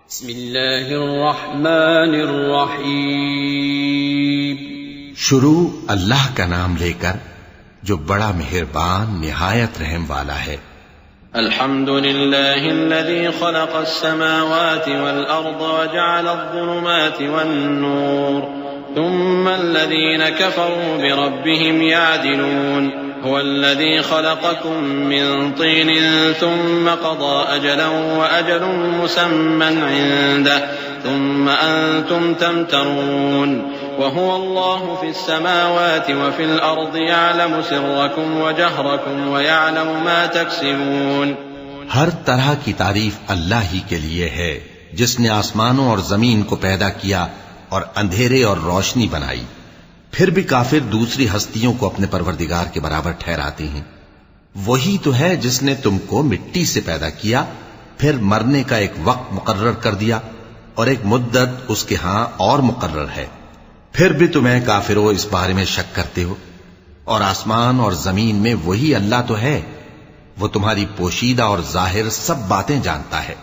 بسم اللہ الرحمن الرحیم۔ شروع اللہ کا نام لے کر جو بڑا مہربان نہایت رحم والا ہے۔ الحمد للہ الذی خلق السماوات والارض وجعل الظلمات والنور ثم الذین کفروا بربهم يعدلون هو الذي خلقكم من طين ثم قضى أجلا وأجل مسمى عنده ثم أنتم تمترون وهو الله في السماوات وفي الأرض يعلم سركم وجهركم ويعلم ما تكسبون۔ ہر طرح کی تعریف اللہ ہی کے لیے ہے جس نے آسمانوں اور زمین کو پیدا کیا اور اندھیرے اور روشنی بنائی۔ پھر بھی کافر دوسری ہستیوں کو اپنے پروردگار کے برابر ٹھہراتے ہیں۔ وہی تو ہے جس نے تم کو مٹی سے پیدا کیا، پھر مرنے کا ایک وقت مقرر کر دیا اور ایک مدت اس کے ہاں اور مقرر ہے۔ پھر بھی تمہیں کافروں اس بارے میں شک کرتے ہو، اور آسمان اور زمین میں وہی اللہ تو ہے، وہ تمہاری پوشیدہ اور ظاہر سب باتیں جانتا ہے،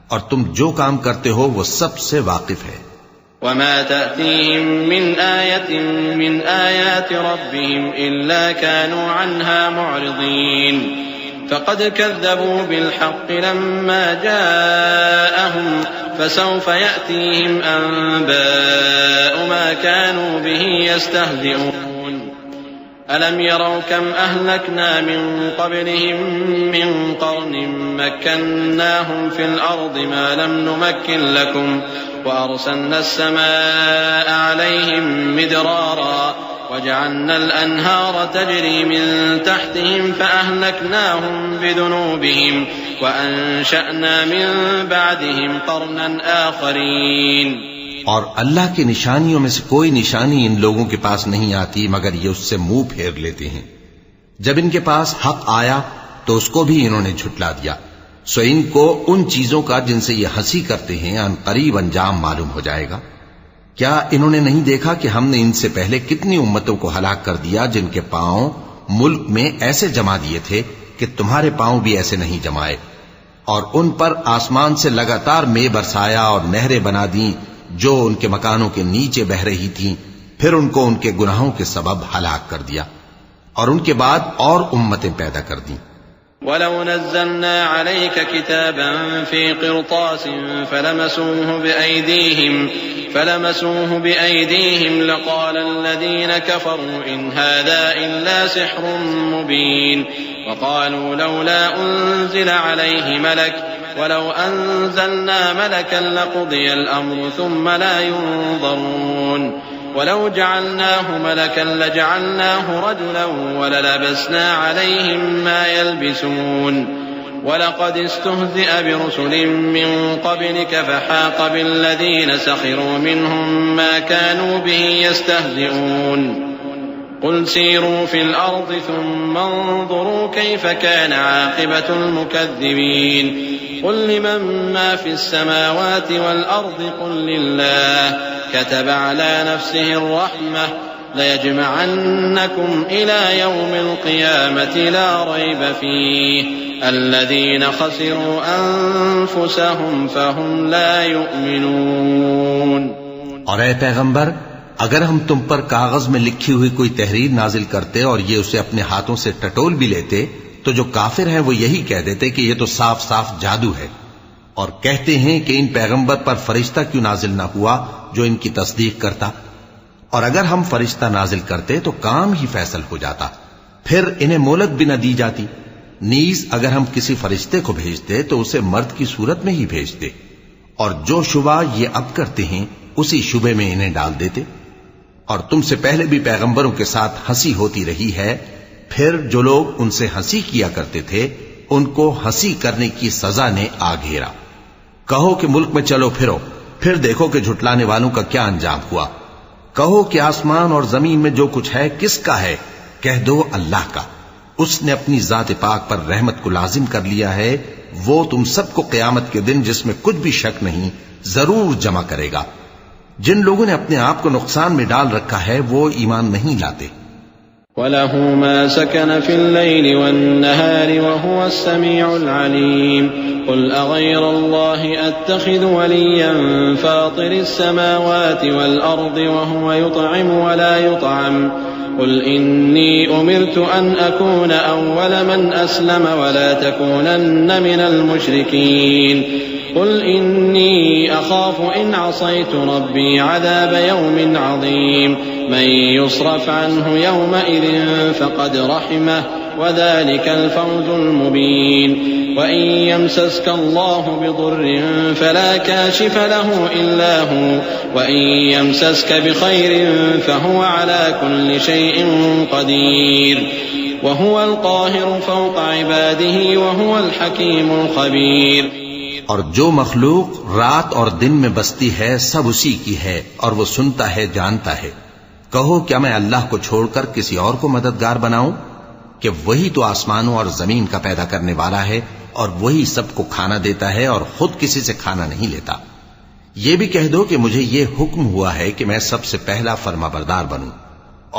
اور تم جو کام کرتے ہو وہ سب سے واقف ہے۔ وما تأتيهم من آية من آيات ربهم إلا كانوا عنها معرضين فقد كذبوا بالحق لما جاءهم فسوف يأتيهم أنباء ما كانوا به يستهزئون ألم يروا كم أهلكنا من قبلهم من قرن مكناهم في الأرض ما لم نمكن لكم وأرسلنا السماء عليهم مدرارا وجعلنا الأنهار تجري من تحتهم فأهلكناهم بذنوبهم وأنشأنا من بعدهم قرنا آخرين۔ اور اللہ کی نشانیوں میں سے کوئی نشانی ان لوگوں کے پاس نہیں آتی مگر یہ اس سے منہ پھیر لیتے ہیں۔ جب ان کے پاس حق آیا تو اس کو بھی انہوں نے جھٹلا دیا، سو ان کو ان چیزوں کا جن سے یہ ہنسی کرتے ہیں ان قریب انجام معلوم ہو جائے گا۔ کیا انہوں نے نہیں دیکھا کہ ہم نے ان سے پہلے کتنی امتوں کو ہلاک کر دیا جن کے پاؤں ملک میں ایسے جما دیے تھے کہ تمہارے پاؤں بھی ایسے نہیں جمائے، اور ان پر آسمان سے لگاتار مے برسایا اور نہریں بنا دیں جو ان کے مکانوں کے نیچے بہ رہی تھیں، پھر ان کو ان کے گناہوں کے سبب ہلاک کر دیا، اور ان کے بعد اور امتیں پیدا کر دیں۔ وَلَوْ نَزَّلْنَا عَلَيْكَ كِتَابًا فِي قِرْطَاسٍ فَلَمَسُوهُ بِأَيْدِيهِمْ لَقَالَ الَّذِينَ كَفَرُوا إِنْ هَذَا إِلَّا سِحْرٌ مُبِينٌ وَقَالُوا لَوْلَا أُنزِلَ عَلَيْهِ مَلَكٌ وَلَوْ أَنزَلْنَا مَلَكًا لَقُضِيَ الْأَمْرُ ثُمَّ لَا يُنظَرُونَ وَلَوْ جَعَلْنَاهُ مَلَكًا لَجَعَلْنَاهُ رَجُلًا وَلَلَبَسْنَا عَلَيْهِمْ مَا يَلْبِسُونَ وَلَقَدِ اسْتُهْزِئَ بِرُسُلٍ مِّن قَبْلِكَ فَحَاقَ بِالَّذِينَ سَخِرُوا مِنْهُم مَّا كَانُوا بِهِ يَسْتَهْزِئُونَ قُلْ سِيرُوا فِي الْأَرْضِ ثُمَّ انظُرُوا كَيْفَ كَانَ عَاقِبَةُ الْمُكَذِّبِينَ قُل لِّمَن مَّا فِي السَّمَاوَاتِ وَالْأَرْضِ قُل لِّلَّهِ كَتَبَ عَلَى نَفْسِهِ الرَّحْمَةَ لَيَجْمَعَنَّكُمْ إِلَى يَوْمِ الْقِيَامَةِ لَا رَيْبَ فِيهِ الَّذِينَ خَسِرُوا أَنفُسَهُمْ فَهُمْ لَا يُؤْمِنُونَ۔ اور اے پیغمبر، اگر ہم تم پر کاغذ میں لکھی ہوئی کوئی تحریر نازل کرتے اور یہ اسے اپنے ہاتھوں سے ٹٹول بھی لیتے تو جو کافر ہیں وہ یہی کہہ دیتے کہ یہ تو صاف صاف جادو ہے، اور کہتے ہیں کہ ان پیغمبر پر فرشتہ کیوں نازل نہ ہوا جو ان کی تصدیق کرتا، اور اگر ہم فرشتہ نازل کرتے تو کام ہی فیصل ہو جاتا، پھر انہیں مہلت بھی نہ دی جاتی۔ نیز اگر ہم کسی فرشتے کو بھیجتے تو اسے مرد کی صورت میں ہی بھیجتے، اور جو شبہ یہ اب کرتے ہیں اسی شبے میں انہیں ڈال دیتے۔ اور تم سے پہلے بھی پیغمبروں کے ساتھ ہنسی ہوتی رہی ہے، پھر جو لوگ ان سے ہنسی کیا کرتے تھے ان کو ہنسی کرنے کی سزا نے آ گھیرا۔ کہو کہ ملک میں چلو پھرو، پھر دیکھو کہ جھٹلانے والوں کا کیا انجام ہوا۔ کہو کہ آسمان اور زمین میں جو کچھ ہے کس کا ہے؟ کہہ دو اللہ کا۔ اس نے اپنی ذات پاک پر رحمت کو لازم کر لیا ہے، وہ تم سب کو قیامت کے دن جس میں کچھ بھی شک نہیں ضرور جمع کرے گا۔ جن لوگوں نے اپنے آپ کو نقصان میں ڈال رکھا ہے وہ ایمان نہیں لاتے۔ وَلَهُ مَا سَكَنَ فِي اللَّيْلِ وَالنَّهَارِ وَهُوَ السَّمِيعُ الْعَلِيمُ قُلْ أَغَيْرَ اللَّهِ أَتَّخِذُ وَلِيًّا فَاطِرِ السَّمَاوَاتِ وَالْأَرْضِ وَهُوَ يُطْعِمُ وَلَا يُطْعَمُ قُلْ إِنِّي أُمِرْتُ أَنْ أَكُونَ أَوَّلَ مَنْ أَسْلَمَ وَلَا تَكُونَنَّ مِنَ الْمُشْرِكِينَ قُلْ إِنِّي أَخَافُ إِنْ عَصَيْتُ رَبِّي عَذَابَ يَوْمٍ عَظِيمٍ مَنْ يُصْرَفْ عَنْهُ يَوْمَئِذٍ فَقَدْ رَحِمَهُ وَذَلِكَ الْفَوْزُ الْمُبِينُ وَإِنْ يَمْسَسْكَ اللَّهُ بِضُرٍّ فَلَا كَاشِفَ لَهُ إِلَّا هُوَ وَإِنْ يَمْسَسْكَ بِخَيْرٍ فَهُوَ عَلَى كُلِّ شَيْءٍ قَدِيرٌ وَهُوَ الْقَاهِرُ فَوْقَ عِبَادِهِ وَهُوَ الْحَكِيمُ الْخَبِيرُ اور جو مخلوق رات اور دن میں بستی ہے سب اسی کی ہے اور وہ سنتا ہے جانتا ہے. کہو کیا میں اللہ کو چھوڑ کر کسی اور کو مددگار بناؤں کہ وہی تو آسمانوں اور زمین کا پیدا کرنے والا ہے اور وہی سب کو کھانا دیتا ہے اور خود کسی سے کھانا نہیں لیتا. یہ بھی کہہ دو کہ مجھے یہ حکم ہوا ہے کہ میں سب سے پہلا فرما بردار بنوں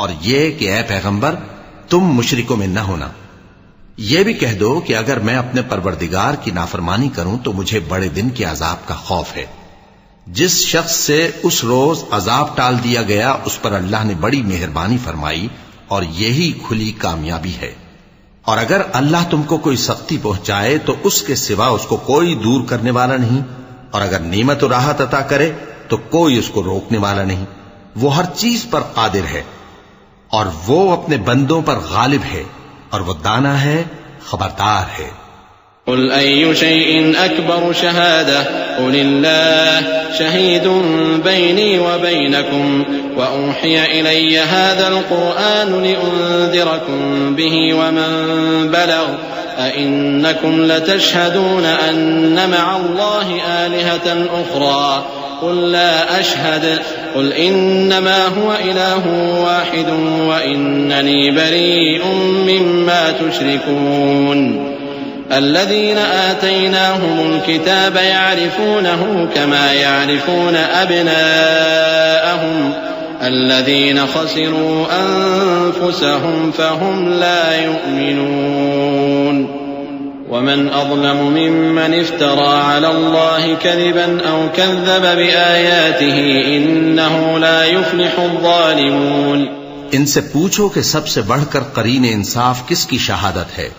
اور یہ کہ اے پیغمبر تم مشرکوں میں نہ ہونا. یہ بھی کہہ دو کہ اگر میں اپنے پروردگار کی نافرمانی کروں تو مجھے بڑے دن کے عذاب کا خوف ہے. جس شخص سے اس روز عذاب ٹال دیا گیا اس پر اللہ نے بڑی مہربانی فرمائی اور یہی کھلی کامیابی ہے. اور اگر اللہ تم کو کوئی سختی پہنچائے تو اس کے سوا اس کو کوئی دور کرنے والا نہیں، اور اگر نعمت و راحت عطا کرے تو کوئی اس کو روکنے والا نہیں. وہ ہر چیز پر قادر ہے اور وہ اپنے بندوں پر غالب ہے اور وہ دانا ہے، خبردار ہے. قل أي شيء أكبر شهادة قل الله شهيد بيني وبينكم وأوحي إلي هذا القرآن لأنذركم به ومن بلغ أئنكم لتشهدون أن مع الله آلهة أخرى قل لا أشهد قل إنما هو إله واحد وإنني بريء مما تشركون. الذين آتيناهم الكتاب يعرفونه كما يعرفون أبناءهم الذين خسروا أنفسهم فهم لا يؤمنون. ومن أظلم ممن افترى على الله كذبا أو كذب بآياته إنه لا يفلح الظالمون. ان سے پوچھو کہ سب سے بڑھ کر قرین انصاف کس کی شہادت ہے.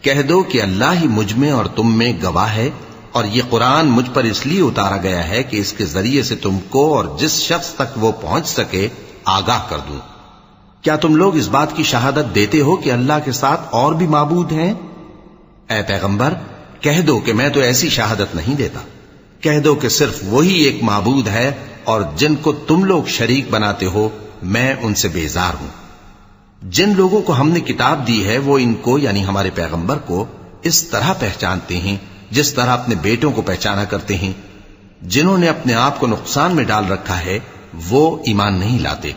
کہہ دو کہ اللہ ہی مجھ میں اور تم میں گواہ ہے، اور یہ قرآن مجھ پر اس لیے اتارا گیا ہے کہ اس کے ذریعے سے تم کو اور جس شخص تک وہ پہنچ سکے آگاہ کر دوں. کیا تم لوگ اس بات کی شہادت دیتے ہو کہ اللہ کے ساتھ اور بھی معبود ہیں؟ اے پیغمبر کہہ دو کہ میں تو ایسی شہادت نہیں دیتا. کہہ دو کہ صرف وہی ایک معبود ہے اور جن کو تم لوگ شریک بناتے ہو میں ان سے بیزار ہوں. جن لوگوں کو ہم نے کتاب دی ہے وہ ان کو یعنی ہمارے پیغمبر کو اس طرح پہچانتے ہیں جس طرح اپنے بیٹوں کو پہچانا کرتے ہیں. جنہوں نے اپنے آپ کو نقصان میں ڈال رکھا ہے وہ ایمان نہیں لاتے.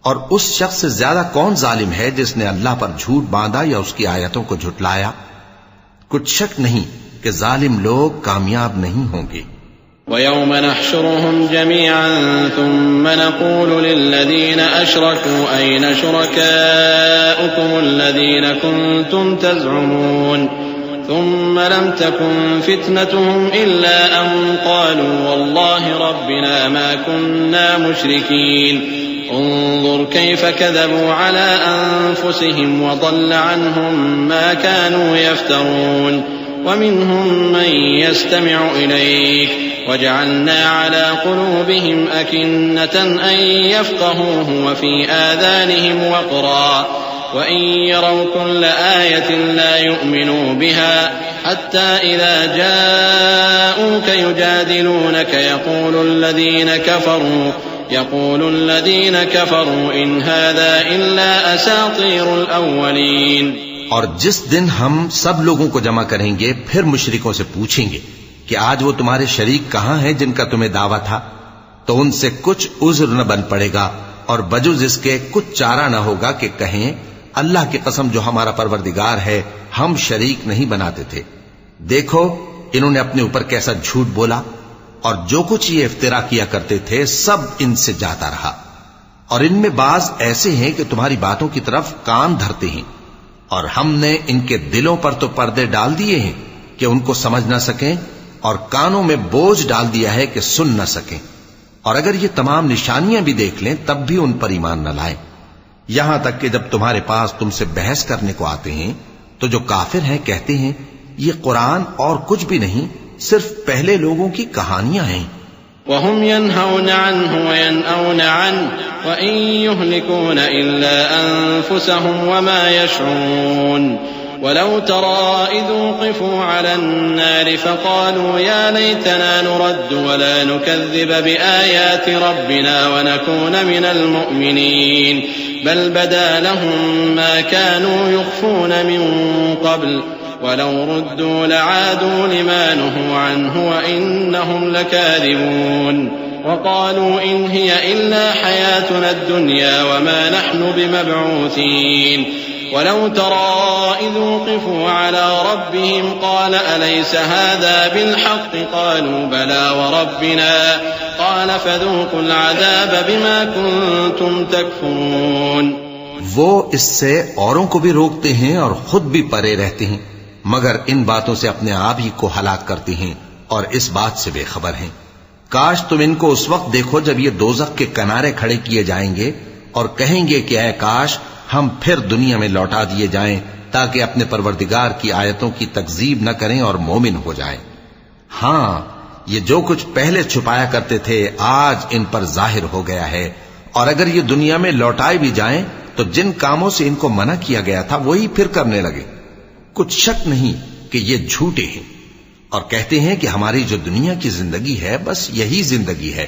اور اس شخص سے زیادہ کون ظالم ہے جس نے اللہ پر جھوٹ باندھا یا اس کی آیتوں کو جھٹلایا؟ کچھ شک نہیں کہ ظالم لوگ کامیاب نہیں ہوں گے. وَيَوْمَ نَحْشُرُهُمْ جَمِيعًا ثُمَّ نَقُولُ لِلَّذِينَ أَشْرَكُوا أَيْنَ شُرَكَاؤُكُمُ الَّذِينَ كُنتُمْ تَزْعُمُونَ ثُمَّ لَمْ تَكُنْ فِتْنَتُهُمْ إِلَّا أَنْ قَالُوا وَاللَّهِ رَبِّنَا مَا كُنَّا مُشْرِكِينَ انظر كيف كذبوا على أنفسهم وضل عنهم ما كانوا يفترون. ومنهم من يستمع إليك وجعلنا على قلوبهم أكنة أن يفقهوه وفي آذانهم وقرا وإن يروا كل آية لا يؤمنوا بها حتى إذا جاءوك يجادلونك يقول الذين كفروا إن هذا إلا أساطير الأولين. اور جس دن ہم سب لوگوں کو جمع کریں گے پھر مشرکوں سے پوچھیں گے کہ آج وہ تمہارے شریک کہاں ہیں جن کا تمہیں دعویٰ تھا، تو ان سے کچھ عذر نہ بن پڑے گا اور بجز اس کے کچھ چارہ نہ ہوگا کہ کہیں اللہ کی قسم جو ہمارا پروردگار ہے ہم شریک نہیں بناتے تھے. دیکھو انہوں نے اپنے اوپر کیسا جھوٹ بولا اور جو کچھ یہ افترا کیا کرتے تھے سب ان سے جاتا رہا. اور ان میں بعض ایسے ہیں کہ تمہاری باتوں کی طرف کان دھرتے ہیں، اور ہم نے ان کے دلوں پر تو پردے ڈال دیے ہیں کہ ان کو سمجھ نہ سکیں، اور کانوں میں بوجھ ڈال دیا ہے کہ سن نہ سکیں، اور اگر یہ تمام نشانیاں بھی دیکھ لیں تب بھی ان پر ایمان نہ لائیں، یہاں تک کہ جب تمہارے پاس تم سے بحث کرنے کو آتے ہیں تو جو کافر ہیں کہتے ہیں یہ قرآن اور کچھ بھی نہیں، صرف پہلے لوگوں کی کہانیاں ہیں۔ وهم ينهون عنه وينأون عنه وإن يهلكون إلا أنفسهم وما يشعرون ولو ترى إذ وقفوا على النار فقالوا يا ليتنا نرد ولا نكذب بآيات ربنا ونكون من المؤمنين بل بدا لهم ما كانوا يخفون من قبل ولو ردوا لعادوا لما نهوا عنه وإنهم لكاذبون وقالوا إن هي إلا حياتنا الدنيا وما نحن بمبعوثين ولو ترى إذ وقفوا على ربهم قال أليس هذا بالحق قالوا بلى وربنا قال فذوقوا العذاب بما كنتم تكفرون۔ وہ اس سے اوروں کو بھی روکتے ہیں اور خود بھی پرے رہتے ہیں، مگر ان باتوں سے اپنے آپ ہی کو ہلاک کرتے ہیں اور اس بات سے بے خبر ہیں۔ کاش تم ان کو اس وقت دیکھو جب یہ دوزخ کے کنارے کھڑے کیے جائیں گے اور کہیں گے کہ اے کاش ہم پھر دنیا میں لوٹا دیے جائیں تاکہ اپنے پروردگار کی آیتوں کی تکذیب نہ کریں اور مومن ہو جائیں۔ ہاں، یہ جو کچھ پہلے چھپایا کرتے تھے آج ان پر ظاہر ہو گیا ہے، اور اگر یہ دنیا میں لوٹائے بھی جائیں تو جن کاموں سے ان کو منع کیا گیا تھا وہی پھر کرنے لگے۔ کچھ شک نہیں کہ یہ جھوٹے ہیں، اور کہتے ہیں کہ ہماری جو دنیا کی زندگی ہے بس یہی زندگی ہے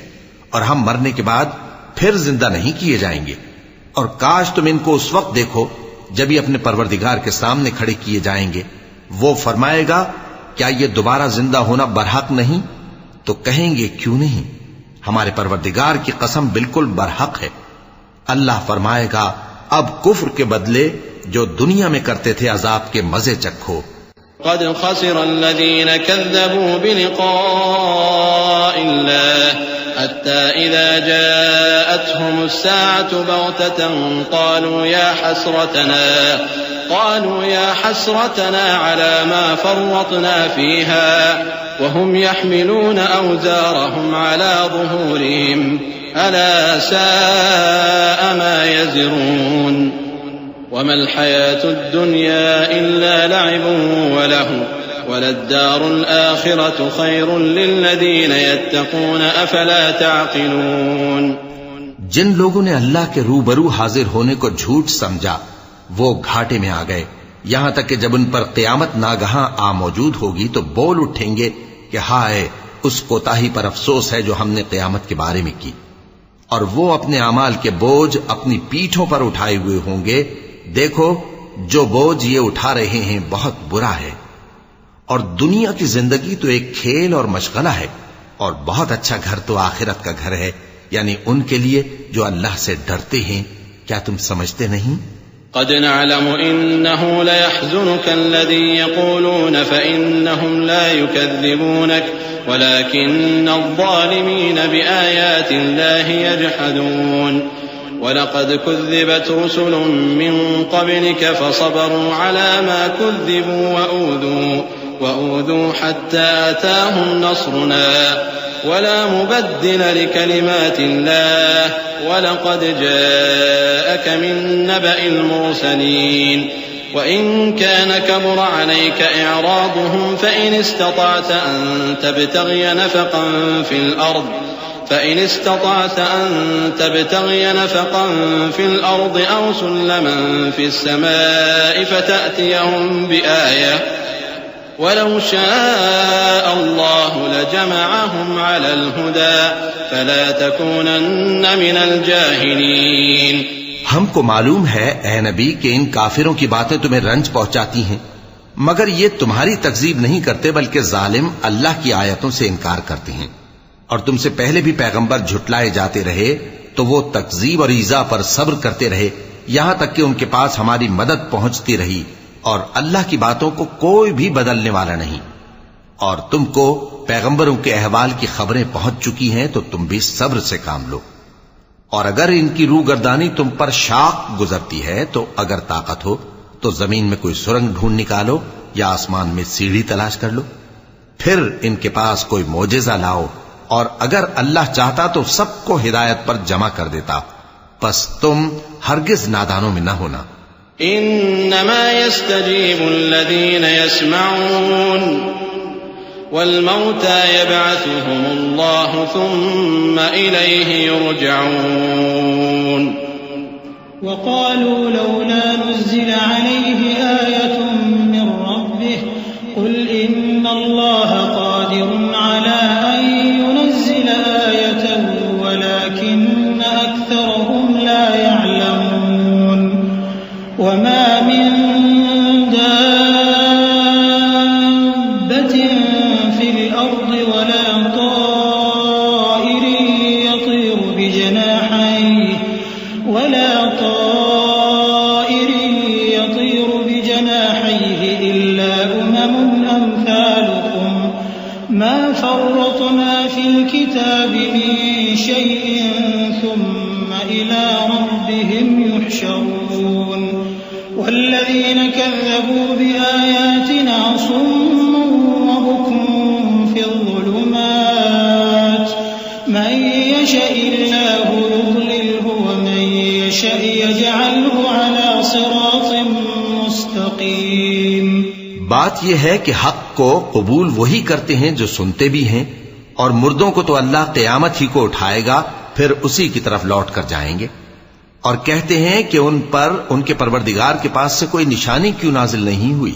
اور ہم مرنے کے بعد پھر زندہ نہیں کیے جائیں گے۔ اور کاش تم ان کو اس وقت دیکھو جب یہ اپنے پروردگار کے سامنے کھڑے کیے جائیں گے، وہ فرمائے گا کیا یہ دوبارہ زندہ ہونا برحق نہیں؟ تو کہیں گے کیوں نہیں، ہمارے پروردگار کی قسم بالکل برحق ہے۔ اللہ فرمائے گا اب کفر کے بدلے جو دنیا میں کرتے تھے عذاب کے مزے چکھو۔ قد خسر الذين كذبوا بلقاء الله حتى إذا جاءتهم الساعة بغتة قالوا يا حسرتنا على ما فرطنا فيها وهم يحملون أوزارهم على ظهورهم ألا ساء ما يزرون وما الحياة الدنيا إلا لعب وله وللدار الآخرة خير للذين يتقون أفلا تعقلون۔ جن لوگوں نے اللہ کے روبرو حاضر ہونے کو جھوٹ سمجھا وہ گھاٹے میں آ گئے، یہاں تک کہ جب ان پر قیامت ناگہاں آ موجود ہوگی تو بول اٹھیں گے کہ ہائے اس کوتاہی پر افسوس ہے جو ہم نے قیامت کے بارے میں کی، اور وہ اپنے اعمال کے بوجھ اپنی پیٹھوں پر اٹھائے ہوئے ہوں گے۔ دیکھو جو بوجھ یہ اٹھا رہے ہیں بہت برا ہے، اور دنیا کی زندگی تو ایک کھیل اور مشغلہ ہے، اور بہت اچھا گھر تو آخرت کا گھر ہے، یعنی ان کے لیے جو اللہ سے ڈرتے ہیں۔ کیا تم سمجھتے نہیں؟ قد نعلم إنه ليحزنك الذي يقولون فإنهم لا يكذبونك ولكن الظالمين بآيات الله يجحدون ولقد كذبت رسل من قبلك فصبروا على ما كذبوا وأوذوا حتى أتاهم نصرنا ولا مبدل لكلمات الله ولقد جاءك من نبأ المرسلين وإن كان كبر عليك إعراضهم فإن استطعت أن تبتغي نفقا في الأرض أو سلما في السماء فتأتيهم بآية ولو شاء الله لجمعهم على الهدى فلا تكونن من الجاهلين۔ ہم کو معلوم ہے اے نبی کہ ان کافروں کی باتیں تمہیں رنج پہنچاتی ہیں، مگر یہ تمہاری تکذیب نہیں کرتے بلکہ ظالم اللہ کی آیتوں سے انکار کرتے ہیں، اور تم سے پہلے بھی پیغمبر جھٹلائے جاتے رہے تو وہ تکذیب اور ایذا پر صبر کرتے رہے یہاں تک کہ ان کے پاس ہماری مدد پہنچتی رہی، اور اللہ کی باتوں کو کوئی بھی بدلنے والا نہیں، اور تم کو پیغمبروں کے احوال کی خبریں پہنچ چکی ہیں تو تم بھی صبر سے کام لو۔ اور اگر ان کی روح گردانی تم پر شاق گزرتی ہے تو اگر طاقت ہو تو زمین میں کوئی سرنگ ڈھونڈ نکالو یا آسمان میں سیڑھی تلاش کر لو، پھر ان کے پاس کوئی معجزہ لاؤ، اور اگر اللہ چاہتا تو سب کو ہدایت پر جمع کر دیتا، پس تم ہرگز نادانوں میں نہ ہونا۔ انما يستجيب الذين يسمعون والموتى يبعثهم الله ثم إليه يرجعون۔ وقالوا لولا نزل عليه آية من ربه قل إن الله قادر على أن ينزل آية ولكن أكثرهم لا يعلمون۔ وما من دابة في الأرض ولا طائر يطير بجناحيه إلا أمثالكم ما فرطنا في الكتاب من شيء ثم إلى ربهم يحشرون۔ والذين كذبوا بآياتنا صم وبكم في الظلمات من يشاء الله يضلله ومن يشاء يجعله على صراط مستقيم۔ بات یہ ہے کہ حق کو قبول وہی کرتے ہیں جو سنتے بھی ہیں، اور مردوں کو تو اللہ قیامت ہی کو اٹھائے گا، پھر اسی کی طرف لوٹ کر جائیں گے، اور کہتے ہیں کہ ان پر ان کے پروردگار کے پاس سے کوئی نشانی کیوں نازل نہیں ہوئی۔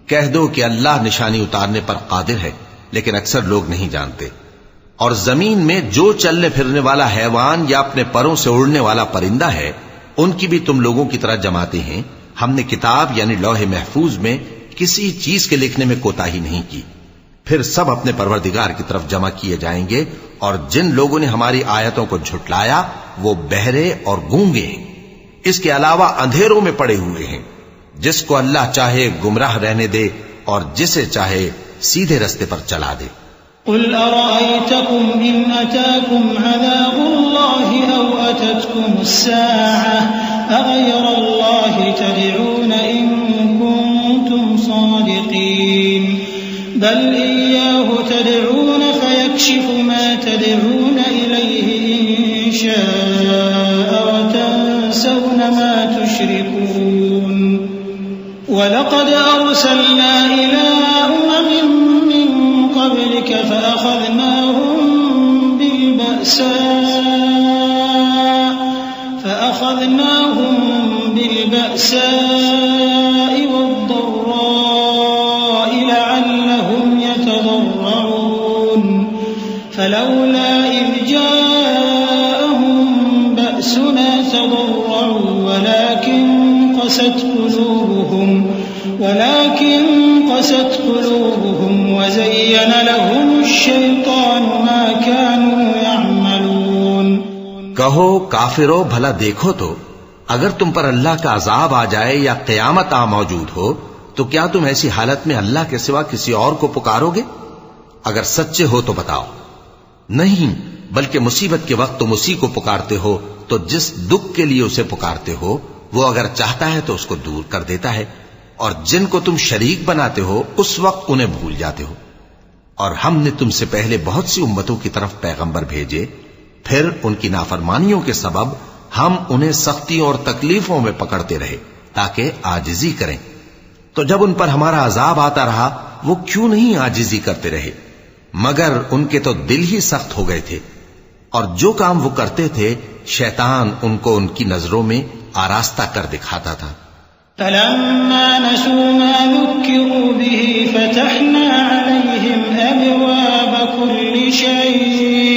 کہہ دو کہ اللہ نشانی اتارنے پر قادر ہے، لیکن اکثر لوگ نہیں جانتے۔ اور زمین میں جو چلنے پھرنے والا حیوان یا اپنے پروں سے اڑنے والا پرندہ ہے، ان کی بھی تم لوگوں کی طرح جماتے ہیں۔ ہم نے کتاب یعنی لوح محفوظ میں کسی چیز کے لکھنے میں کوتاہی نہیں کی، پھر سب اپنے پروردگار کی طرف جمع کیے جائیں گے، اور جن لوگوں نے ہماری آیتوں کو جھٹلایا وہ بہرے اور گونگے ہیں، اس کے علاوہ اندھیروں میں پڑے ہوئے ہیں۔ جس کو اللہ چاہے گمراہ رہنے دے اور جسے چاہے سیدھے رستے پر چلا دے۔ قل أرأيتكم إن أتاكم عذاب الله أو أتتكم الساعة أغير الله تدعون إن كنتم صادقين بل إياه تدعون فيكشف ما تدعون إليه إن شاء وتنسون ما تشركون۔ ولقد أرسلنا إلى أمم من قبلك فأخذناهم بالبأساء والضراء لعلهم يتضرعون فلولا إذ جاءهم بأسنا تضرعوا ولكن قست قلوبهم وزين لهم الشيطان ما كانوا يعملون۔ کہو کافرو بھلا دیکھو تو اگر تم پر اللہ کا عذاب آ جائے یا قیامت آ موجود ہو تو کیا تم ایسی حالت میں اللہ کے سوا کسی اور کو پکارو گے؟ اگر سچے ہو تو بتاؤ۔ نہیں، بلکہ مصیبت کے وقت تم اسی کو پکارتے ہو، تو جس دکھ کے لیے اسے پکارتے ہو وہ اگر چاہتا ہے تو اس کو دور کر دیتا ہے، اور جن کو تم شریک بناتے ہو اس وقت انہیں بھول جاتے ہو۔ اور ہم نے تم سے پہلے بہت سی امتوں کی طرف پیغمبر بھیجے، پھر ان کی نافرمانیوں کے سبب ہم انہیں سختیوں اور تکلیفوں میں پکڑتے رہے تاکہ عاجزی کریں، تو جب ان پر ہمارا عذاب آتا رہا وہ کیوں نہیں عاجزی کرتے رہے، مگر ان کے تو دل ہی سخت ہو گئے تھے، اور جو کام وہ کرتے تھے شیطان ان کو ان کی نظروں میں آراستہ کر دکھاتا تھا۔ فلما نسوا ما ذكروا به فتحنا عليهم أبواب كل شيء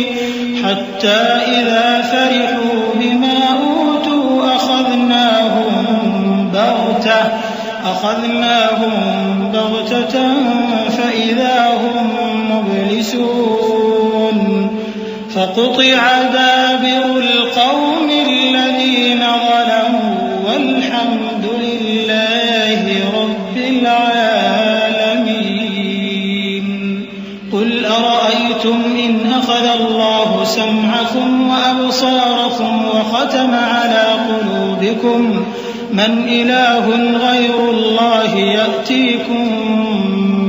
حتى إذا فرحوا بما أوتوا أخذناهم بغتة فإذا هم مبلسون فقطع دابر القوم الذين ظلموا والحمد لله رب العالمين۔ قل أرأيتم إن أخذ الله سمعكم وأبصاركم وختم على قلوبكم من إله غير الله يأتيكم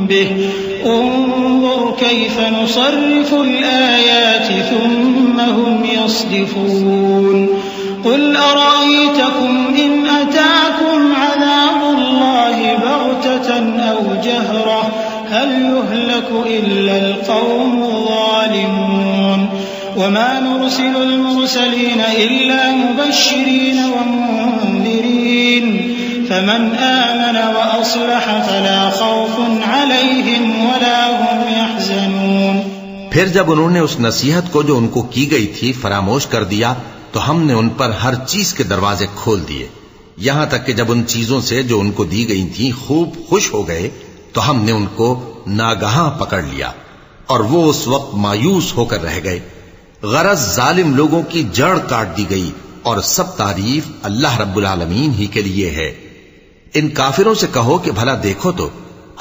به انظر كيف نصرف الآيات ثم هم يصدفون قل أرأيتكم إن أتاكم عذاب الله بغتة أو جهرة هل يهلك إلا القوم الظالمون وما نرسل المرسلين إلا مبشرين ومنذرين فمن آمن وأصلح فلا خوف عليهم ولا هم يحزنون. پھر جب انہوں نے اس نصیحت کو جو ان کو کی گئی تھی فراموش کر دیا تو ہم نے ان پر ہر چیز کے دروازے کھول دیے، یہاں تک کہ جب ان چیزوں سے جو ان کو دی گئی تھیں خوب خوش ہو گئے تو ہم نے ان کو ناگہاں پکڑ لیا اور وہ اس وقت مایوس ہو کر رہ گئے. غرض ظالم لوگوں کی جڑ کاٹ دی گئی اور سب تعریف اللہ رب العالمین ہی کے لیے ہے. ان کافروں سے کہو کہ بھلا دیکھو تو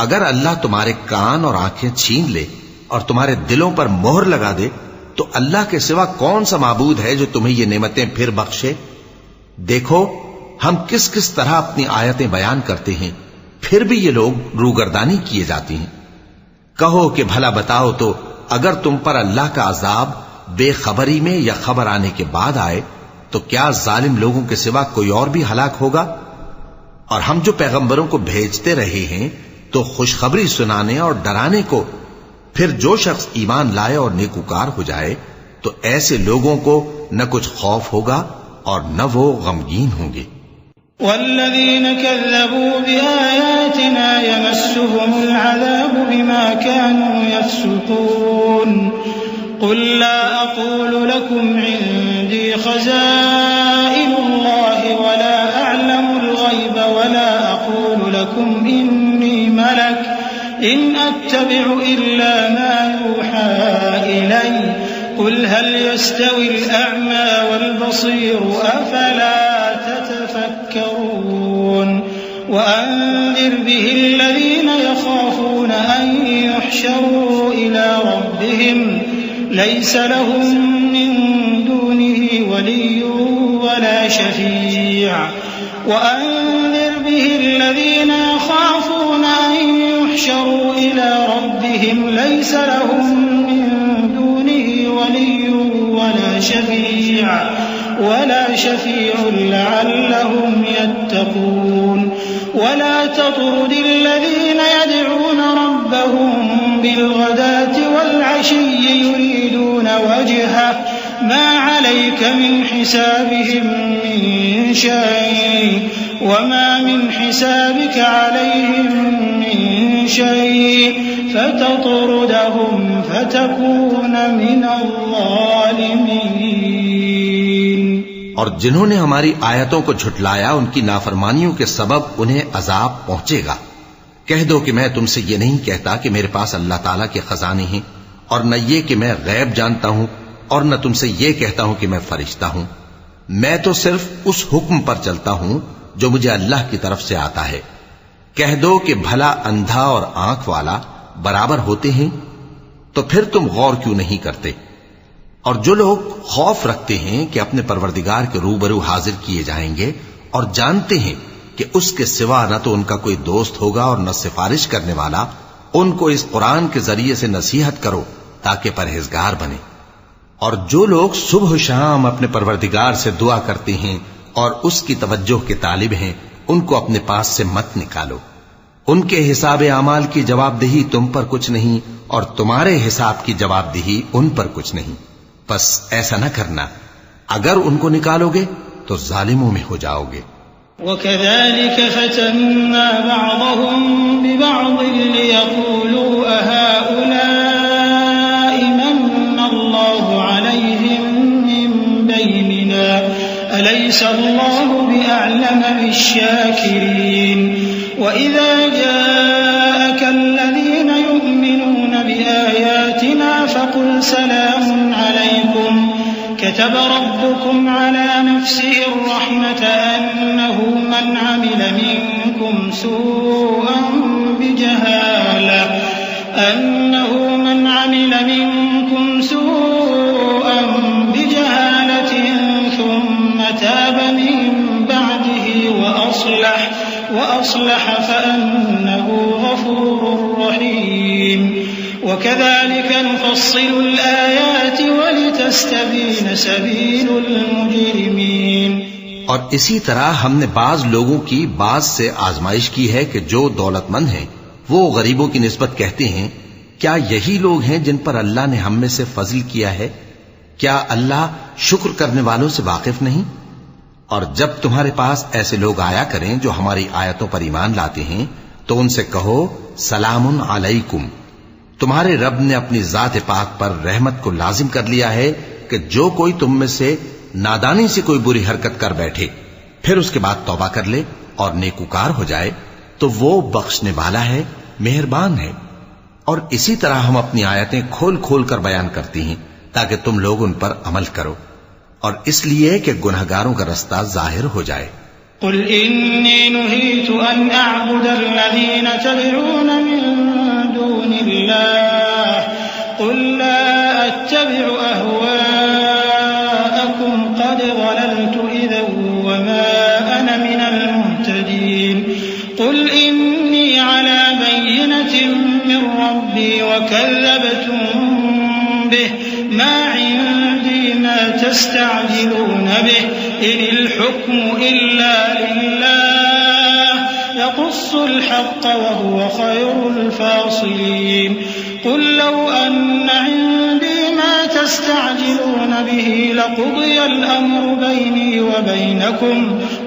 اگر اللہ تمہارے کان اور آنکھیں چھین لے اور تمہارے دلوں پر مہر لگا دے تو اللہ کے سوا کون سا معبود ہے جو تمہیں یہ نعمتیں پھر بخشے؟ دیکھو ہم کس کس طرح اپنی آیتیں بیان کرتے ہیں، پھر بھی یہ لوگ روگردانی کیے جاتی ہیں. کہو کہ بھلا بتاؤ تو اگر تم پر اللہ کا عذاب بے خبری میں یا خبر آنے کے بعد آئے تو کیا ظالم لوگوں کے سوا کوئی اور بھی ہلاک ہوگا؟ اور ہم جو پیغمبروں کو بھیجتے رہے ہیں تو خوشخبری سنانے اور ڈرانے کو، پھر جو شخص ایمان لائے اور نیکوکار ہو جائے تو ایسے لوگوں کو نہ کچھ خوف ہوگا اور نہ وہ غمگین ہوں گے. والذين كذبوا بآياتنا يمسهم العذاب بما كانوا يفسقون قل لا أقول لكم عندي خزائن الله ولا أعلم الغيب ولا أقول لكم إني ملك إن أتبع إلا ما يوحى إلي قل هل يستوي الأعمى والبصير أفلا تتفكرون وأنذر به الذين يخافون أن يحشروا إلى ربهم ليس لهم من دونه ولي ولا شفيع وأنذر به الذين يخافون أن يحشروا إلى ربهم ليس لهم من دونه ولي ولا شفيع لعلهم يتقون ولا تطرد الذين يدعون ربهم بالغداة والعشي يريدون وجهه ما عليك من حسابهم من شيء وما من حسابك عليهم من شيء فتطردهم فتكون من الظالمين. اور جنہوں نے ہماری آیتوں کو جھٹلایا ان کی نافرمانیوں کے سبب انہیں عذاب پہنچے گا. کہہ دو کہ میں تم سے یہ نہیں کہتا کہ میرے پاس اللہ تعالیٰ کے خزانے ہیں، اور نہ یہ کہ میں غیب جانتا ہوں، اور نہ تم سے یہ کہتا ہوں کہ میں فرشتہ ہوں. میں تو صرف اس حکم پر چلتا ہوں جو مجھے اللہ کی طرف سے آتا ہے. کہہ دو کہ بھلا اندھا اور آنکھ والا برابر ہوتے ہیں؟ تو پھر تم غور کیوں نہیں کرتے؟ اور جو لوگ خوف رکھتے ہیں کہ اپنے پروردگار کے روبرو حاضر کیے جائیں گے اور جانتے ہیں کہ اس کے سوا نہ تو ان کا کوئی دوست ہوگا اور نہ سفارش کرنے والا، ان کو اس قرآن کے ذریعے سے نصیحت کرو تاکہ پرہیزگار بنے. اور جو لوگ صبح و شام اپنے پروردگار سے دعا کرتے ہیں اور اس کی توجہ کے طالب ہیں ان کو اپنے پاس سے مت نکالو. ان کے حساب اعمال کی جواب دہی تم پر کچھ نہیں اور تمہارے حساب کی جواب دہی ان پر کچھ نہیں. بس ایسا نہ کرنا، اگر ان کو نکالو گے تو ظالموں میں ہو جاؤ گے. وَكَذَلِكَ فَتَنَّا بَعْضَهُمْ بِبَعْضٍ لِيَقُولُوا أَهَؤُلَاءِ مَنَّ اللَّهُ عَلَيْهِمْ مِنْ بَيْنِنَا أَلَيْسَ اللَّهُ بِأَعْلَمَ بِالشَّاكِرِينَ وَإِذَا جَاءَكَ الَّذِينَ يُؤْمِنُونَ بِآيَاتِنَا فَقُلْ سَلَامٌ عَلَيْكُمْ كتب ربكم على نفسه الرحمة أنه من عمل منكم سوءا وأصلح فأنه غفور رحيم وكذلك نفصل الآيات ولتستبين سبيل المجرمين. اور اسی طرح ہم نے بعض لوگوں کی بعض سے آزمائش کی ہے کہ جو دولت مند ہیں وہ غریبوں کی نسبت کہتے ہیں کیا یہی لوگ ہیں جن پر اللہ نے ہم میں سے فضل کیا ہے؟ کیا اللہ شکر کرنے والوں سے واقف نہیں؟ اور جب تمہارے پاس ایسے لوگ آیا کریں جو ہماری آیتوں پر ایمان لاتے ہیں تو ان سے کہو سلام علیکم. تمہارے رب نے اپنی ذات پاک پر رحمت کو لازم کر لیا ہے کہ جو کوئی تم میں سے نادانی سے کوئی بری حرکت کر بیٹھے پھر اس کے بعد توبہ کر لے اور نیکوکار ہو جائے تو وہ بخشنے والا ہے، مہربان ہے. اور اسی طرح ہم اپنی آیتیں کھول کھول کر بیان کرتی ہیں تاکہ تم لوگ ان پر عمل کرو، اور اس لیے کہ گنہگاروں کا رستہ ظاہر ہو جائے. قل إني نهيت أن أعبد الذين تدعون من دون الله قل لا أتبع أهواءكم قد ضللت إذا وما أنا من المهتدين. قل إني على بينة من ربي وكذبتم به ما عندي ما تستعجلون به إن الحكم إلا لله يقص الحق وهو خير الفاصلين. قل لو أن عندي ما تستعجلون به لقضي الأمر بيني وبينكم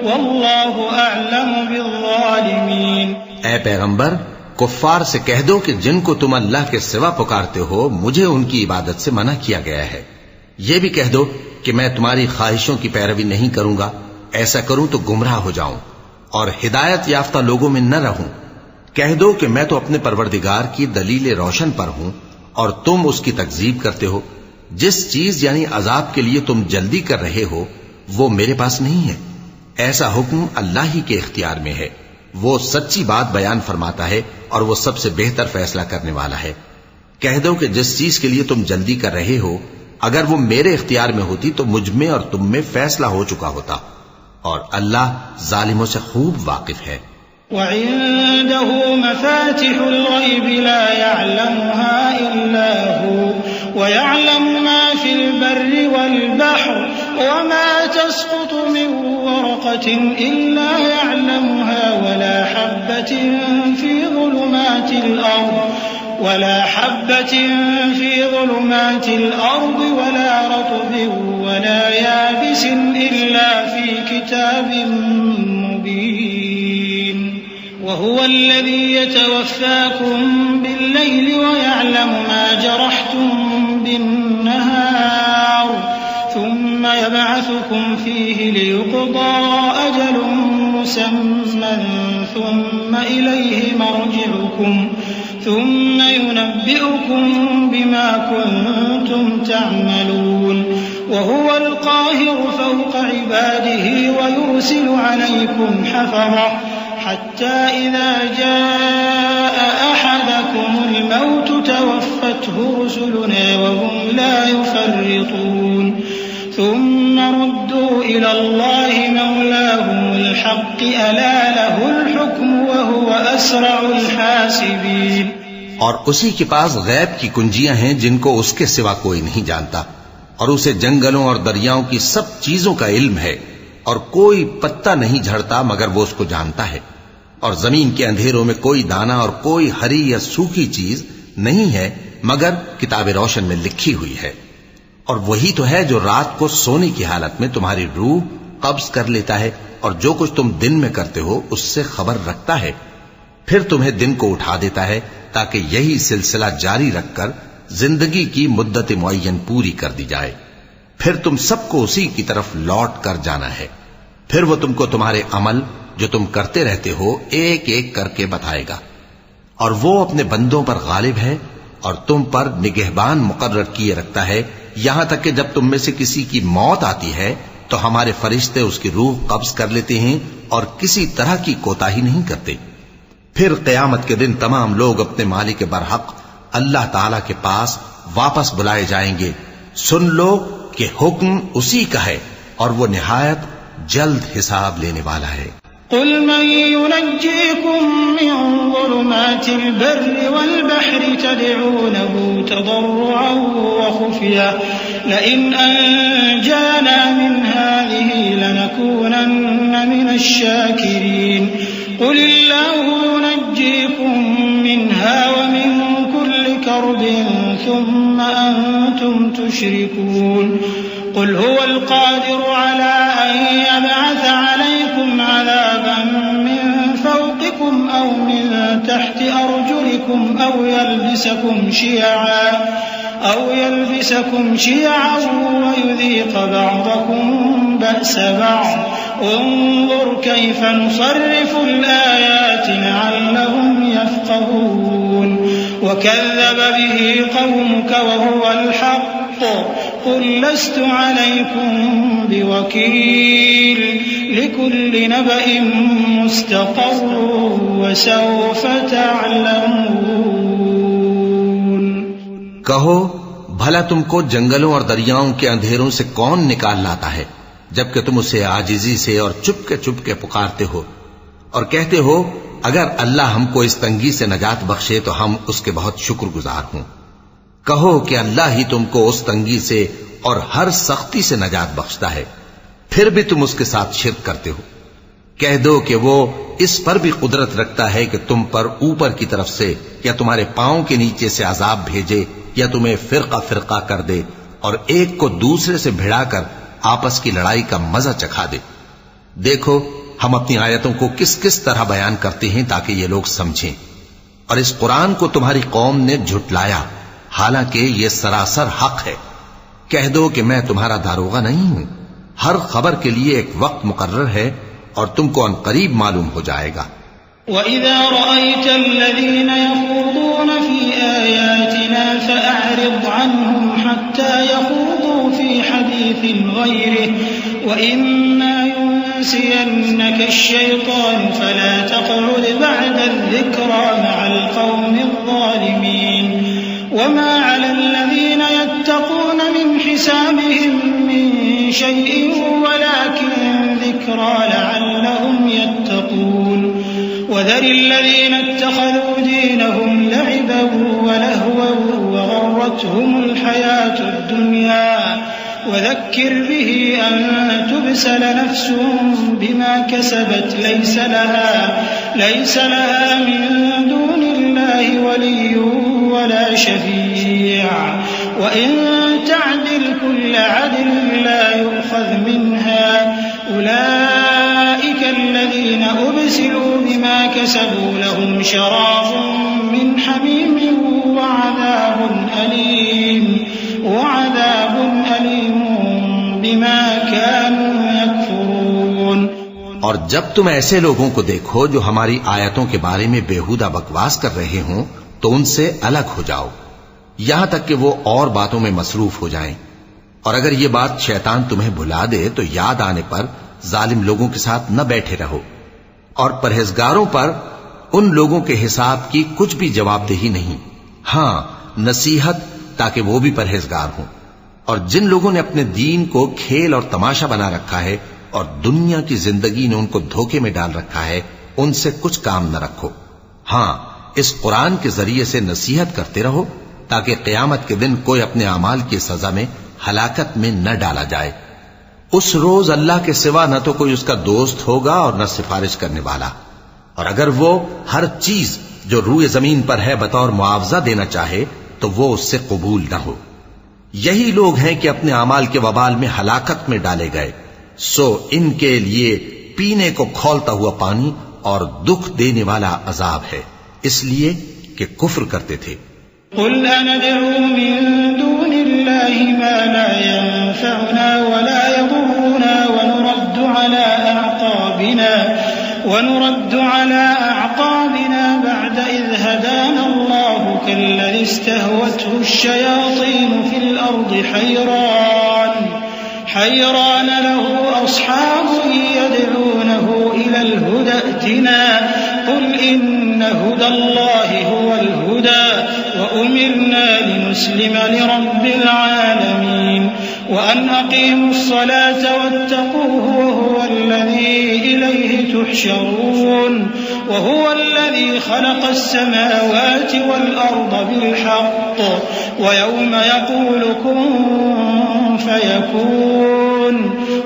والله أعلم بالظالمين. اے پیغمبر کفار سے کہہ دو کہ جن کو تم اللہ کے سوا پکارتے ہو مجھے ان کی عبادت سے منع کیا گیا ہے. یہ بھی کہہ دو کہ میں تمہاری خواہشوں کی پیروی نہیں کروں گا، ایسا کروں تو گمراہ ہو جاؤں اور ہدایت یافتہ لوگوں میں نہ رہوں. کہہ دو کہ میں تو اپنے پروردگار کی دلیل روشن پر ہوں اور تم اس کی تکذیب کرتے ہو. جس چیز یعنی عذاب کے لیے تم جلدی کر رہے ہو وہ میرے پاس نہیں ہے، ایسا حکم اللہ ہی کے اختیار میں ہے. وہ سچی بات بیان فرماتا ہے اور وہ سب سے بہتر فیصلہ کرنے والا ہے. کہہ دو کہ جس چیز کے لیے تم جلدی کر رہے ہو اگر وہ میرے اختیار میں ہوتی تو مجھ میں اور تم میں فیصلہ ہو چکا ہوتا، اور اللہ ظالموں سے خوب واقف ہے. وعنده مفاتح الغيب لا يعلمها إلا هو ويعلم ما في البر والبحر وما تسقط من ورقة إلا يعلمها ولا حبة في ظلمات الأرض ولا رطب ولا يابس إلا في كتاب مبين. وهو الذي يتوفاكم بالليل ويعلم ما جرحتم بالنهار ثم يبعثكم فيه ليقضى أجل مسمى ثم إليه مرجعكم ثم ينبئكم بما كنتم تعملون. وهو القاهر فوق عباده ويرسل عليكم حفظة حتى إذا جاء أحدكم الموت توفته رسلنا وهم لا يفرطون. ثم ردوا إلى الله مولاهم الحق ألا له الحكم وهو أسرع الحاسبين. اور اسی کے پاس غیب کی کنجیاں ہیں جن کو اس کے سوا کوئی نہیں جانتا، اور اسے جنگلوں اور دریاؤں کی سب چیزوں کا علم ہے، اور کوئی پتا نہیں جھڑتا مگر وہ اس کو جانتا ہے. اور زمین کے اندھیروں میں کوئی دانہ اور کوئی ہری یا سوکھی چیز نہیں ہے مگر کتاب روشن میں لکھی ہوئی ہے. اور وہی تو ہے جو رات کو سونے کی حالت میں تمہاری روح قبض کر لیتا ہے اور جو کچھ تم دن میں کرتے ہو اس سے خبر رکھتا ہے، پھر تمہیں دن کو اٹھا دیتا ہے تاکہ یہی سلسلہ جاری رکھ کر زندگی کی مدت معین پوری کر دی جائے. پھر تم سب کو اسی کی طرف لوٹ کر جانا ہے. پھر وہ تم کو تمہارے عمل جو تم کرتے رہتے ہو ایک ایک کر کے بتائے گا. اور وہ اپنے بندوں پر غالب ہے اور تم پر نگہبان مقرر کیے رکھتا ہے، یہاں تک کہ جب تم میں سے کسی کی موت آتی ہے تو ہمارے فرشتے اس کی روح قبض کر لیتے ہیں اور کسی طرح کی کوتاہی نہیں کرتے. پھر قیامت کے دن تمام لوگ اپنے مالک برحق اللہ تعالی کے پاس واپس بلائے جائیں گے. سن لو کہ حکم اسی کا ہے اور وہ نہایت جلد حساب لینے والا ہے. قل من ينجيكم من ظلمات البر والبحر تدعونه تضرعا وخفيا لئن أنجانا من هذه لنكونن من الشاكرين قل الله ينجيكم منها ومن كل كرب ثم أنتم تشركون قل هو القادر على أن يبعث عليكم عذابا من فوقكم أو من تحت أرجلكم أو يلبسكم شيعا ويذيق بعضكم بأس بعض انظر كيف نصرف الآيات لعلهم يفقهون وكذب به قومك وهو الحق قل لست عليكم بوكيل لكل نبأ مستقر وسوف تعلمون کہو بھلا تم کو جنگلوں اور دریاؤں کے اندھیروں سے کون نکال لاتا ہے جبکہ تم اسے عاجزی سے اور چپ کے پکارتے ہو اور کہتے ہو اگر اللہ ہم کو اس تنگی سے نجات بخشے تو ہم اس کے بہت شکر گزار ہوں کہو کہ اللہ ہی تم کو اس تنگی سے اور ہر سختی سے نجات بخشتا ہے پھر بھی تم اس کے ساتھ شرک کرتے ہو کہہ دو کہ وہ اس پر بھی قدرت رکھتا ہے کہ تم پر اوپر کی طرف سے یا تمہارے پاؤں کے نیچے سے عذاب بھیجے یا تمہیں فرقہ فرقہ کر دے اور ایک کو دوسرے سے بھڑا کر آپس کی لڑائی کا مزہ چکھا دے دیکھو ہم اپنی آیتوں کو کس کس طرح بیان کرتے ہیں تاکہ یہ لوگ سمجھیں اور اس قرآن کو تمہاری قوم نے جھٹلایا حالانکہ یہ سراسر حق ہے کہہ دو کہ میں تمہارا داروغہ نہیں ہوں ہر خبر کے لیے ایک وقت مقرر ہے اور تم کو ان قریب معلوم ہو جائے گا وَإِذَا رَأَيْتَ الَّذِينَ يَخُوضُونَ فِي آيَاتِنَا فَأَعْرِضْ عَنْهُمْ حَتَّى يَخُوضُوا فِي حَدِيثٍ غَيْرِهِ وَإِمَّا يُنسِيَنَّكَ الشَّيْطَانُ فَلَا تَقْعُدْ بَعْدَ الذِّكْرَى مَعَ الْقَوْمِ الظَّالِمِينَ وَمَا عَلَى الَّذِينَ يَتَّقُونَ مِنْ حِسَابِهِمْ مِنْ شَيْءٍ وَلَكِنْ ذِكْرَى لَعَلَّهُمْ يَتَّقُونَ وَذَرِ الَّذِينَ اتَّخَذُوا دِينَهُمْ لَعِبًا وَلَهْوًا وَغَرَّتْهُمُ الْحَيَاةُ الدُّنْيَا وَذَكِّرْ بِهِ أَن تُبْسَلَ نَفْسٌ بِمَا كَسَبَتْ لَيْسَ لَهَا مِن دُونِ اللَّهِ وَلِيٌّ وَلَا شَفِيعٌ وَإِن تَعْدِلْ كُلَّ عَدْلٍ لَّا يُؤْخَذْ مِنْهَا أُولَئِكَ الَّذِينَ أُبْسِلُوا بِمَا كَسَبُوا لَهُمْ شَرَابٌ مِّنْ حَمِيمٍ وَعَذَابٌ أَلِيمٌ بِمَا كَانُوا يَكْفُرُونَ اور جب تم ایسے لوگوں کو دیکھو جو ہماری آیتوں کے بارے میں بےہودہ بکواس کر رہے ہوں تو ان سے الگ ہو جاؤ یہاں تک کہ وہ اور باتوں میں مصروف ہو جائیں اور اگر یہ بات شیطان تمہیں بھلا دے تو یاد آنے پر ظالم لوگوں کے ساتھ نہ بیٹھے رہو اور پرہیزگاروں پر ان لوگوں کے حساب کی کچھ بھی جواب دہی نہیں ہاں نصیحت تاکہ وہ بھی پرہیزگار ہوں اور جن لوگوں نے اپنے دین کو کھیل اور تماشا بنا رکھا ہے اور دنیا کی زندگی نے ان کو دھوکے میں ڈال رکھا ہے ان سے کچھ کام نہ رکھو ہاں اس قرآن کے ذریعے سے نصیحت کرتے رہو تاکہ قیامت کے دن کوئی اپنے اعمال کی سزا میں ہلاکت میں نہ ڈالا جائے اس روز اللہ کے سوا نہ تو کوئی اس کا دوست ہوگا اور نہ سفارش کرنے والا اور اگر وہ ہر چیز جو روئے زمین پر ہے بطور معاوضہ دینا چاہے تو وہ اس سے قبول نہ ہو یہی لوگ ہیں کہ اپنے اعمال کے وبال میں ہلاکت میں ڈالے گئے سو ان کے لیے پینے کو کھولتا ہوا پانی اور دکھ دینے والا عذاب ہے اس لیے کہ کفر کرتے تھے قل أندعو من دون الله ما لا ينفعنا ولا يضرنا ونرد على أعقابنا بعد إذ هدانا الله كالذي استهوته الشياطين في الأرض حيران له أصحاب يدعونه إلى الهدى ائتنا قل إن هدى الله هو الهدى وأمرنا لنسلم لرب العالمين وأن أقيموا الصلاة واتقوه وهو الذي إليه تحشرون وهو الذي خلق السماوات والأرض بالحق ويوم يقول كن فيكون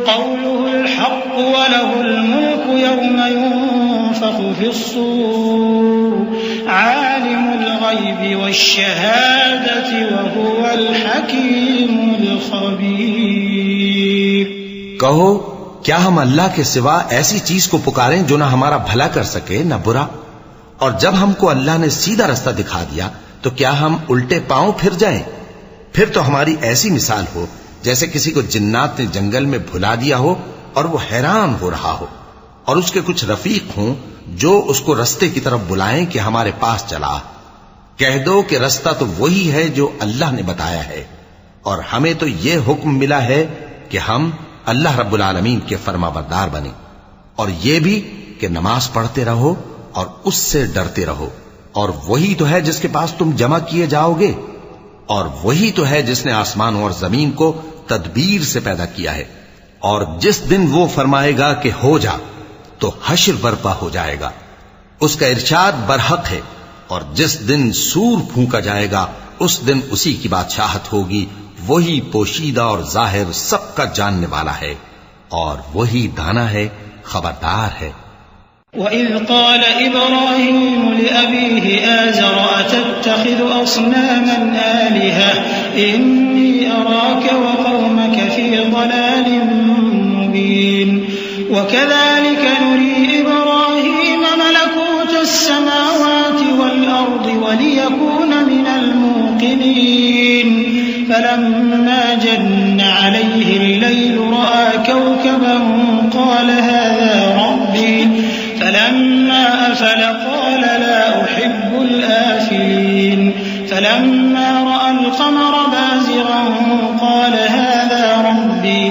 قوله الحق وله الملك يوم ينفخ في الصور عالم الغيب والشهادة وهو الحكيم الخبير. کہو کیا ہم اللہ کے سوا ایسی چیز کو پکاریں جو نہ ہمارا بھلا کر سکے نہ برا؟ اور جب ہم کو اللہ نے سیدھا رستہ دکھا دیا تو کیا ہم الٹے پاؤں پھر جائیں؟ پھر تو ہماری ایسی مثال ہو جیسے کسی کو جنات نے جنگل میں بھلا دیا ہو اور وہ حیران ہو رہا ہو، اور اس کے کچھ رفیق ہوں جو اس کو رستے کی طرف بلائیں کہ ہمارے پاس چلا. کہہ دو کہ رستہ تو وہی ہے جو اللہ نے بتایا ہے، اور ہمیں تو یہ حکم ملا ہے کہ ہم اللہ رب العالمین کے فرما بردار بنیں، اور یہ بھی کہ نماز پڑھتے رہو اور اس سے ڈرتے رہو، اور وہی تو ہے جس کے پاس تم جمع کیے جاؤ گے، اور وہی تو ہے جس نے آسمانوں اور زمین کو تدبیر سے پیدا کیا ہے، اور جس دن وہ فرمائے گا کہ ہو جا تو حشر برپا ہو جائے گا. اس کا ارشاد برحق ہے، اور جس دن سور پھونکا جائے گا اس دن اسی کی بادشاہت ہوگی. وہی پوشیدہ اور ظاہر سب کا جاننے والا ہے، اور وہی دانا ہے، خبردار ہے. وَإِذْ قَالَ إِبْرَاهِيمُ لِأَبِيهِ آزَرَ أَتَتَّخِذُ أَصْنَامًا آلِهَةً إِنِّي أَرَاكَ وَقَوْمَكَ فِي ضَلَالٍ مُّبِينٍ. وَكَذَلِكَ نُرِي إِبْرَاهِيمَ مَلَكُوتَ السَّمَاوَاتِ وَالْأَرْضِ وَلِيَكُونَ مِنَ الْمُوقِنِينَ. فَلَمَّا جَنَّ عَلَيْهِ اللَّيْلُ رَأَىٰ كَوْكَبًا قَالَ هَٰذَا رَبِّي. فلما أفل قال لا أحب الآفلين. فلما رأى القمر بازغا قال هذا ربي.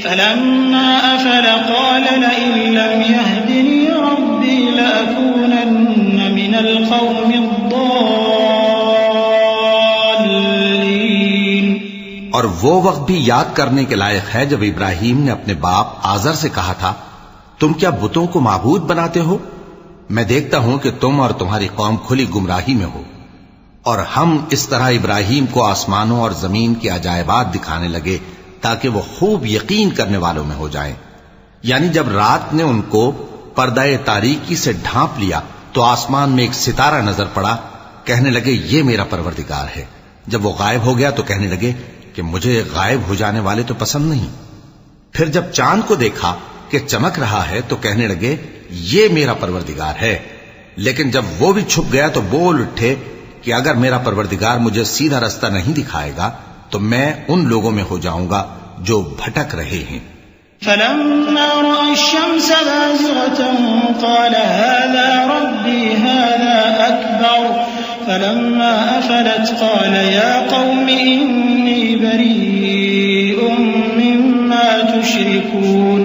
فلما أفل قال لئن لم يهدني ربي لأكونن من القوم الضالين. اور وہ وقت بھی یاد کرنے کے لائق ہے جب ابراہیم نے اپنے باپ آزر سے کہا تھا تم کیا بتوں کو معبود بناتے ہو؟ میں دیکھتا ہوں کہ تم اور تمہاری قوم کھلی گمراہی میں ہو. اور ہم اس طرح ابراہیم کو آسمانوں اور زمین کے عجائبات دکھانے لگے تاکہ وہ خوب یقین کرنے والوں میں ہو جائیں. یعنی جب رات نے ان کو پردہ تاریکی سے ڈھانپ لیا تو آسمان میں ایک ستارہ نظر پڑا. کہنے لگے یہ میرا پروردگار ہے. جب وہ غائب ہو گیا تو کہنے لگے کہ مجھے غائب ہو جانے والے تو پسند نہیں. پھر جب چاند کو دیکھا کہ چمک رہا ہے تو کہنے لگے یہ میرا پروردگار ہے. لیکن جب وہ بھی چھپ گیا تو بول اٹھے کہ اگر میرا پروردگار مجھے سیدھا رستہ نہیں دکھائے گا تو میں ان لوگوں میں ہو جاؤں گا جو بھٹک رہے ہیں. فلما رأى الشمس بازغة قال هذا ربي هذا أكبر. فلما أفلت قال يا قوم إني بريء مما تشركون.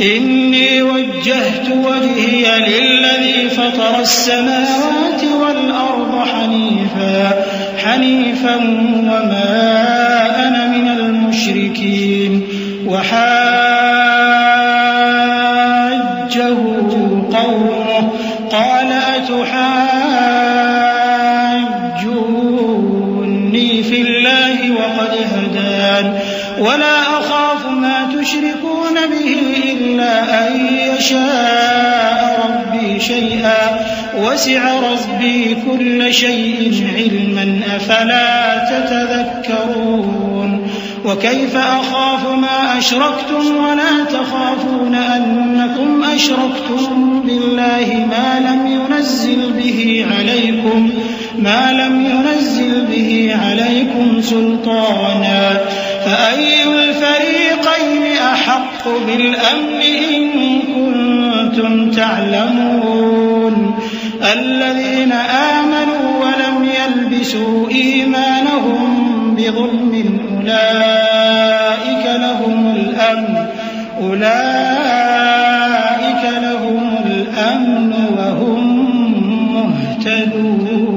إني وجهت وجهي للذي فطر السماوات والأرض حنيفا وما أنا من المشركين. وحاجه قومه قال أتحاجوني في الله وقد هدان ولا أخاف ما تشركون به إلا أن يشاء ربي شيئا وسع ربي كل شيء علما أفلا تتذكرون. وكيف أخاف ما أشركتم ولا تخافون أنكم أشركتم بالله ما لم ينزل به عليكم سلطانا. فأي الفريقين أحق بالأمن إن كنتم تعلمون. الذين آمنوا ولم يلبسوا إيمانهم بظلم أولئك لهم الأمن وهم مهتدون.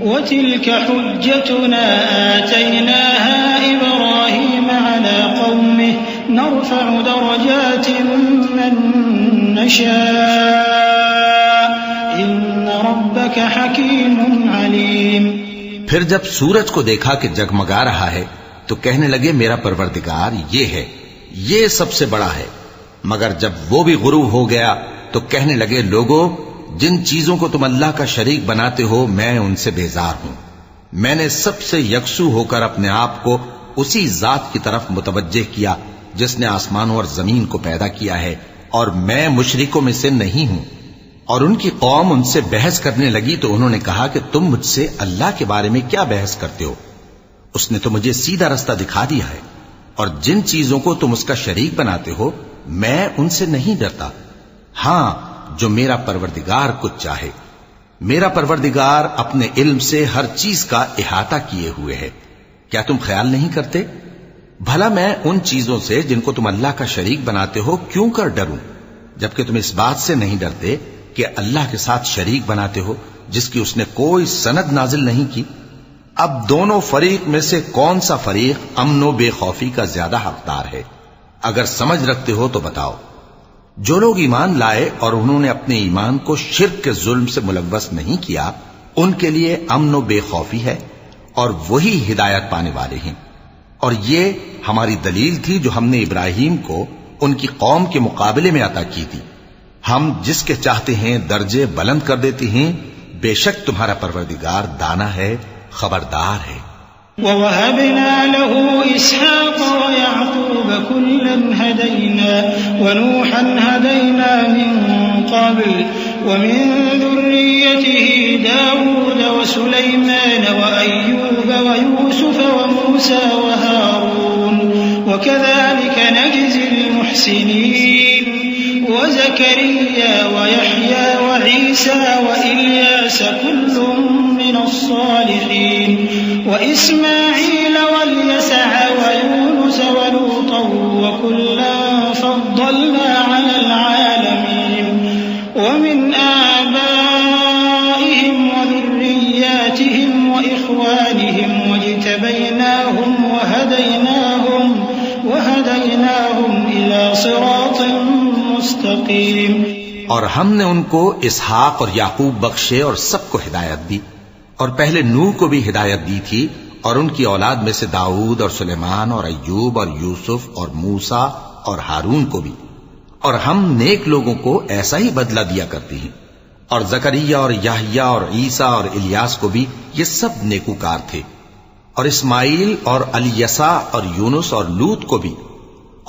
وتلك حجتنا آتيناها إبراهيم نرفع درجات من نشاء إن ربك حكيم عليم۔ پھر جب سورج کو دیکھا کہ جگمگا رہا ہے تو کہنے لگے میرا پروردگار یہ ہے، یہ سب سے بڑا ہے۔ مگر جب وہ بھی غروب ہو گیا تو کہنے لگے لوگو، جن چیزوں کو تم اللہ کا شریک بناتے ہو میں ان سے بیزار ہوں۔ میں نے سب سے یکسو ہو کر اپنے آپ کو اسی ذات کی طرف متوجہ کیا جس نے آسمانوں اور زمین کو پیدا کیا ہے، اور میں مشرکوں میں سے نہیں ہوں۔ اور ان کی قوم ان سے بحث کرنے لگی تو انہوں نے کہا کہ تم مجھ سے اللہ کے بارے میں کیا بحث کرتے ہو؟ اس نے تو مجھے سیدھا رستہ دکھا دیا ہے، اور جن چیزوں کو تم اس کا شریک بناتے ہو میں ان سے نہیں ڈرتا، ہاں جو میرا پروردگار کچھ چاہے۔ میرا پروردگار اپنے علم سے ہر چیز کا احاطہ کیے ہوئے ہے۔ کیا تم خیال نہیں کرتے؟ بھلا میں ان چیزوں سے جن کو تم اللہ کا شریک بناتے ہو کیوں کر ڈروں، جبکہ تم اس بات سے نہیں ڈرتے کہ اللہ کے ساتھ شریک بناتے ہو جس کی اس نے کوئی سند نازل نہیں کی۔ اب دونوں فریق میں سے کون سا فریق امن و بے خوفی کا زیادہ حقدار ہے؟ اگر سمجھ رکھتے ہو تو بتاؤ۔ جو لوگ ایمان لائے اور انہوں نے اپنے ایمان کو شرک کے ظلم سے ملوث نہیں کیا ان کے لیے امن و بے خوفی ہے، اور وہی ہدایت پانے والے ہیں۔ اور یہ ہماری دلیل تھی جو ہم نے ابراہیم کو ان کی قوم کے مقابلے میں عطا کی تھی۔ ہم جس کے چاہتے ہیں درجے بلند کر دیتے ہیں، بے شک تمہارا پروردگار دانا ہے، خبردار ہے۔ وَوَهَبْنَا لَهُ إِسْحَاقَ وَيَعْقُوبَ كُلًّا هَدَيْنَا وَنُوحًا هَدَيْنَا مِن قَبْلُ وَمِن ذُرِّيَّتِهِ دَاوُودَ وَسُلَيْمَانَ وَأَيُّوبَ وَيُوسُفَ وَمُوسَى وَهَارُونَ وَكَذَلِكَ نَجْزِي الْمُحْسِنِينَ وَزَكَرِيَّا وَيَحْيَى وَعِيسَى وَإِلْيَاسَ كُلٌّ مِّنَ الصَّالِحِينَ وإسماعيل واليسع ويونس ولوطا وكلا فضلنا على العالمين ومن آبائهم وذرياتهم وإخوانهم واجتبيناهم وهديناهم إلى صراط مستقيم۔ اور ہم نے ان کو اسحاق اور یعقوب بخشے اور سب کو ہدایت دی، اور پہلے نوح کو بھی ہدایت دی تھی، اور ان کی اولاد میں سے داؤد اور سلیمان اور ایوب اور یوسف اور موسیٰ اور ہارون کو بھی، اور ہم نیک لوگوں کو ایسا ہی بدلہ دیا کرتے ہیں۔ اور زکریا اور یحییٰ اور عیسیٰ اور الیاس کو بھی، یہ سب نیکوکار تھے، اور اسماعیل اور الیسع اور یونس اور لوط کو بھی،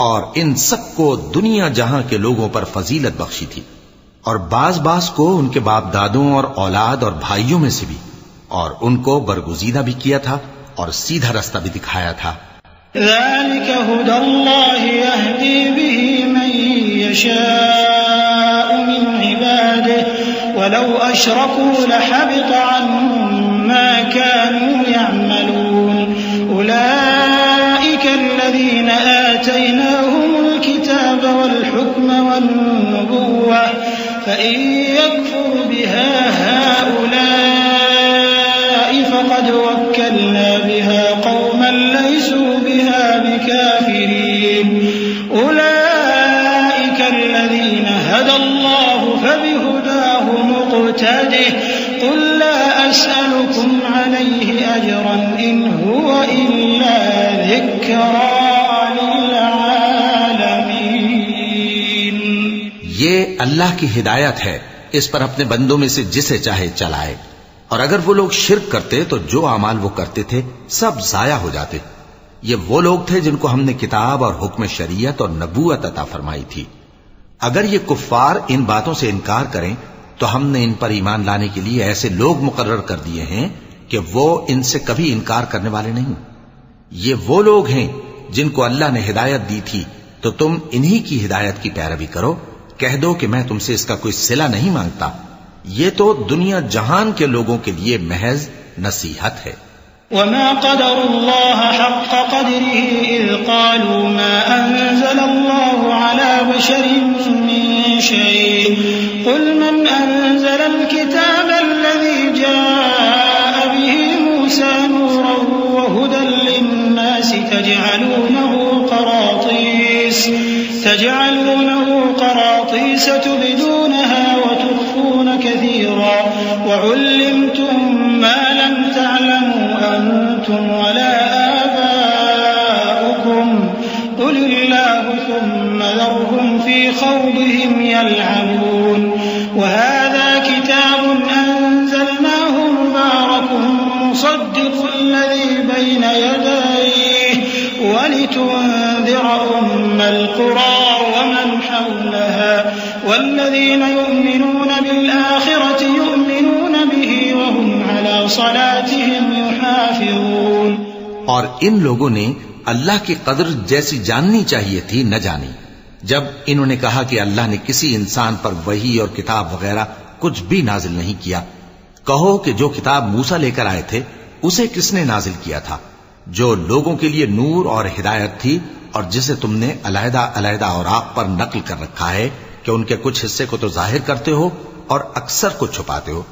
اور ان سب کو دنیا جہاں کے لوگوں پر فضیلت بخشی تھی، اور بعض کو ان کے باپ دادوں اور اولاد اور بھائیوں میں سے بھی، اور ان کو برگزیدہ بھی کیا تھا اور سیدھا رستہ بھی دکھایا تھا۔ ذلك هدى الله يهدي به من يشاء من عباده ولو أشركوا لحبط عنهم ما كانوا يعملون أولئك الذين آتيناهم الكتاب والحكم والنبوة فإن يكفر بها هؤلاء فقد وكلنا بها قوما ليسوا بها بكافرين أولئك الذين هدى الله فبهداه مقتده قل لا أسألكم عليه أجرا إن هو إلا ذكرى للعالمين۔ یہ اللہ کی ہدایت ہے، اس پر اپنے بندوں میں سے جسے چاہے چلائے، اور اگر وہ لوگ شرک کرتے تو جو اعمال وہ کرتے تھے سب ضائع ہو جاتے۔ یہ وہ لوگ تھے جن کو ہم نے کتاب اور حکم شریعت اور نبوت عطا فرمائی تھی۔ اگر یہ کفار ان باتوں سے انکار کریں تو ہم نے ان پر ایمان لانے کے لیے ایسے لوگ مقرر کر دیے ہیں کہ وہ ان سے کبھی انکار کرنے والے نہیں۔ یہ وہ لوگ ہیں جن کو اللہ نے ہدایت دی تھی، تو تم انہی کی ہدایت کی پیروی کرو۔ کہہ دو کہ میں تم سے اس کا کوئی صلہ نہیں مانگتا، یہ تو دنیا جہان کے لوگوں کے لیے محض نصیحت ہے۔ وما قدر الله حق قدره إذ قالوا ما أنزل الله على بشر من شيء قل من أنزل الكتاب الذي جاء به موسى نورا وهدى للناس تجعلونه قراطيس تجعلونه قراطيس تبدونها وتخفون كثيرا وعلمتم ما لم تعلموا أنتم ولا آباؤكم قل الله ثم ذرهم في خوضهم يلعبون وهذا كتاب أنزلناه مبارك مصدق الذي بين يديه ولتنذر أم القرى ومن حولها والذين يؤمنون بالآخرة يؤمنون به وهم على صلاتهم يحافظون. اور ان لوگوں نے اللہ کی قدر جیسی جاننی چاہیے تھی نہ جانی جب انہوں نے کہا کہ اللہ نے کسی انسان پر وحی اور کتاب وغیرہ کچھ بھی نازل نہیں کیا. کہو کہ جو کتاب موسیٰ لے کر آئے تھے اسے کس نے نازل کیا تھا؟ جو لوگوں کے لیے نور اور ہدایت تھی اور جسے تم نے علیحدہ علیحدہ اوراق پر نقل کر رکھا ہے کہ ان کے کچھ حصے کو تو ظاہر کرتے ہو اور اکثر کو چھپاتے ہو.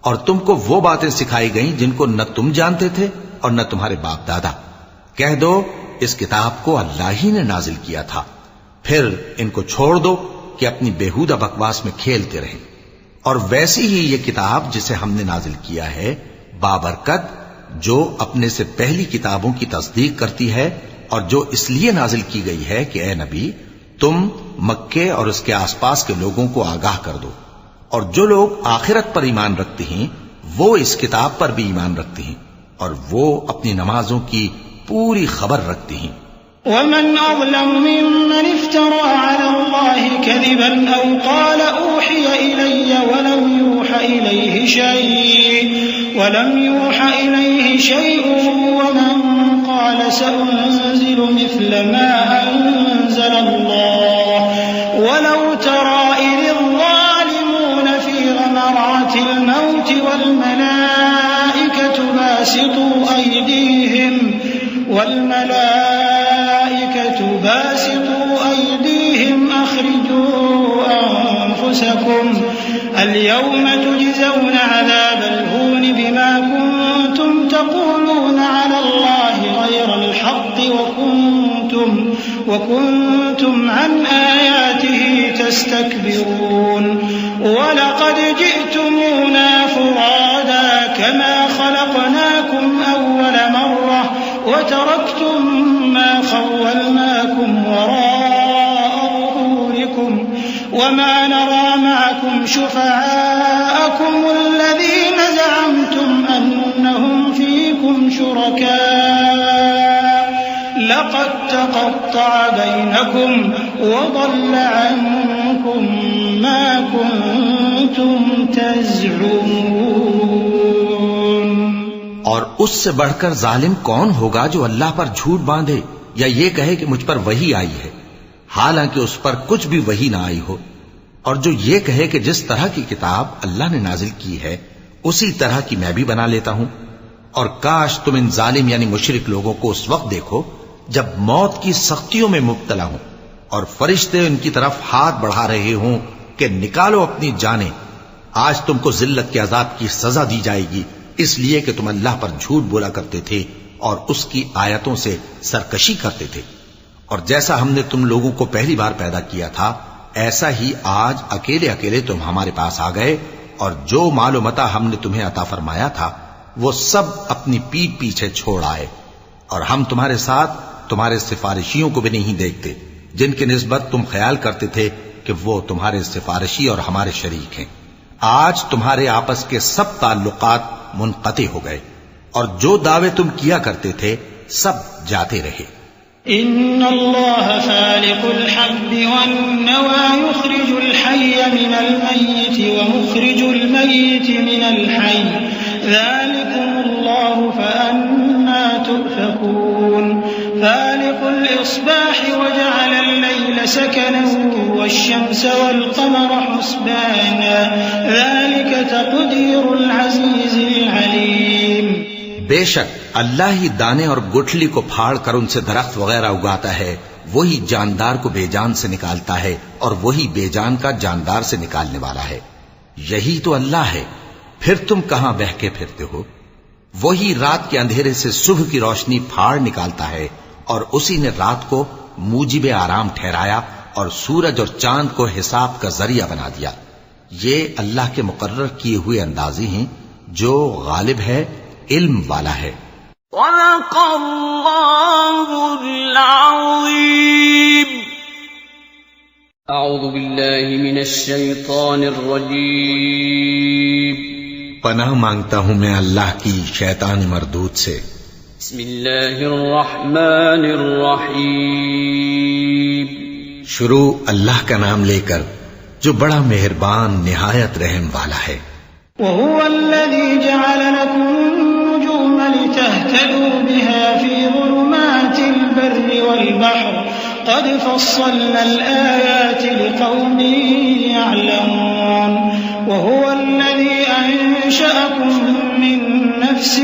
اور تم کو وہ باتیں سکھائی گئیں جن کو نہ تم جانتے تھے اور نہ تمہارے باپ دادا. کہہ دو اس کتاب کو اللہ ہی نے نازل کیا تھا. پھر ان کو چھوڑ دو کہ اپنی بیہودہ بکواس میں کھیلتے رہیں. اور ویسی ہی یہ کتاب جسے ہم نے نازل کیا ہے بابرکت جو اپنے سے پہلی کتابوں کی تصدیق کرتی ہے اور جو اس لیے نازل کی گئی ہے کہ اے نبی تم مکے اور اس کے آس پاس کے لوگوں کو آگاہ کر دو. اور جو لوگ آخرت پر ایمان رکھتے ہیں وہ اس کتاب پر بھی ایمان رکھتے ہیں اور وہ اپنی نمازوں کی پوری خبر رکھتے ہیں. ومن أظلم ممن افترى على الله كذبا أو قال أوحي إلي ولم يوحى إليه شيء ومن قال سأنزل مثل ما أنزل الله ولو ترى إذ الظالمون في غمرات الموت والملائكة باسطوا أيديهم أخرجوا أنفسكم اليوم تجزون عذاب الهون بما كنتم تقولون على الله غير الحق وكنتم عن آياته تستكبرون ولقد جئتمونا فرادا كما خلقناكم أول مرة وتركتم ما خولناكم وراء ظهوركم وما نرى معكم شفعاءكم الذين زعمتم أنهم فيكم شركاء لقد تقطع بينكم وضل عنكم ما كنتم تزعمون. اور اس سے بڑھ کر ظالم کون ہوگا جو اللہ پر جھوٹ باندھے یا یہ کہے کہ مجھ پر وحی آئی ہے حالانکہ اس پر کچھ بھی وحی نہ آئی ہو، اور جو یہ کہے کہ جس طرح کی کتاب اللہ نے نازل کی ہے اسی طرح کی میں بھی بنا لیتا ہوں. اور کاش تم ان ظالم یعنی مشرک لوگوں کو اس وقت دیکھو جب موت کی سختیوں میں مبتلا ہوں اور فرشتے ان کی طرف ہاتھ بڑھا رہے ہوں کہ نکالو اپنی جانیں، آج تم کو ذلت کے عذاب کی سزا دی جائے گی اس لیے کہ تم اللہ پر جھوٹ بولا کرتے تھے اور اس کی آیتوں سے سرکشی کرتے تھے. اور جیسا ہم نے تم لوگوں کو پہلی بار پیدا کیا تھا ایسا ہی آج اکیلے اکیلے تم ہمارے پاس آ گئے، اور جو مال و متاع ہم نے تمہیں عطا فرمایا تھا وہ سب اپنی پیٹھ پیچھے چھوڑ آئے، اور ہم تمہارے ساتھ تمہارے سفارشیوں کو بھی نہیں دیکھتے جن کی نسبت تم خیال کرتے تھے کہ وہ تمہارے سفارشی اور ہمارے شریک ہیں. آج تمہارے آپس کے سب تعلقات منقطع ہو گئے اور جو دعوے تم کیا کرتے تھے سب جاتے رہے. ان اللہ فالق الحب والنوى يخرج الحي من الميت ومخرج الميت من الحي ذلكم الله فأنا تؤفكون. فالق الإصباح وجعل الليل سكنا والشمس والقمر حسبانا ذلك تقدير العزيز العليم. بے شک اللہ ہی دانے اور گٹھلی کو پھاڑ کر ان سے درخت وغیرہ اگاتا ہے، وہی جاندار کو بے جان سے نکالتا ہے اور وہی بے جان کا جاندار سے نکالنے والا ہے. یہی تو اللہ ہے، پھر تم کہاں بہہ کے پھرتے ہو؟ وہی رات کے اندھیرے سے صبح کی روشنی پھاڑ نکالتا ہے اور اسی نے رات کو موجب آرام ٹھہرایا اور سورج اور چاند کو حساب کا ذریعہ بنا دیا. یہ اللہ کے مقرر کیے ہوئے اندازے ہیں جو غالب ہے، علم والا ہے. صدق اللہ العظیم. اعوذ باللہ من الشیطان الرجیم. پناہ مانگتا ہوں میں اللہ کی شیطان مردود سے. بسم اللہ الرحمن الرحیم. شروع اللہ کا نام لے کر جو بڑا مہربان نہایت رحم والا ہے. وهو الذي جعل لكم النجوم لتهتدوا بها في ظلمات البر والبحر قد فصلنا الآيات لقوم يعلمون. وهو الذي أنشأكم من نفس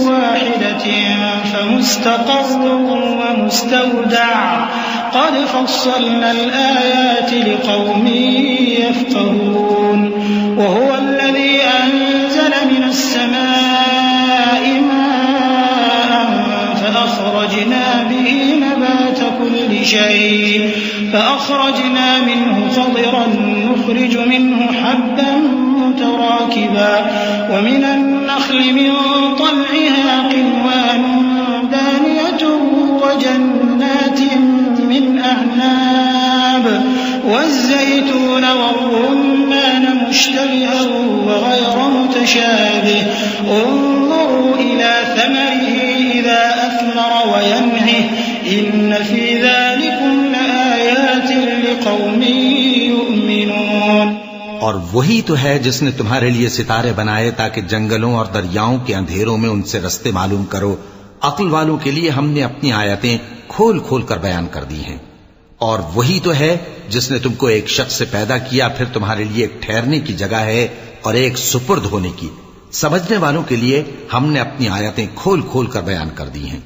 واحدة فمستقر ومستودع قد فصلنا الآيات لقوم يفقهون. وهو الذي أنزل من السماء ماء فأخرجنا به نبات كل شيء فأخرجنا منه خضرا نخرج منه حبا متراكبا ومن النخل من طلعها قنوان دانية وجنات من أعناب والزيتون والرمان مشتبها وغير متشابه انظروا إلى ثمره إذا أثمر وينعه إن في ذلكم لآيات لقوم يؤمنون. اور وہی تو ہے جس نے تمہارے لیے ستارے بنائے تاکہ جنگلوں اور دریاؤں کے اندھیروں میں ان سے رستے معلوم کرو. عقل والوں کے لیے ہم نے اپنی آیتیں کھول کھول کر بیان کر دی ہیں. اور وہی تو ہے جس نے تم کو ایک شخص سے پیدا کیا پھر تمہارے لیے ایک ٹھہرنے کی جگہ ہے اور ایک سپرد ہونے کی. سمجھنے والوں کے لیے ہم نے اپنی آیتیں کھول کھول کر بیان کر دی ہیں.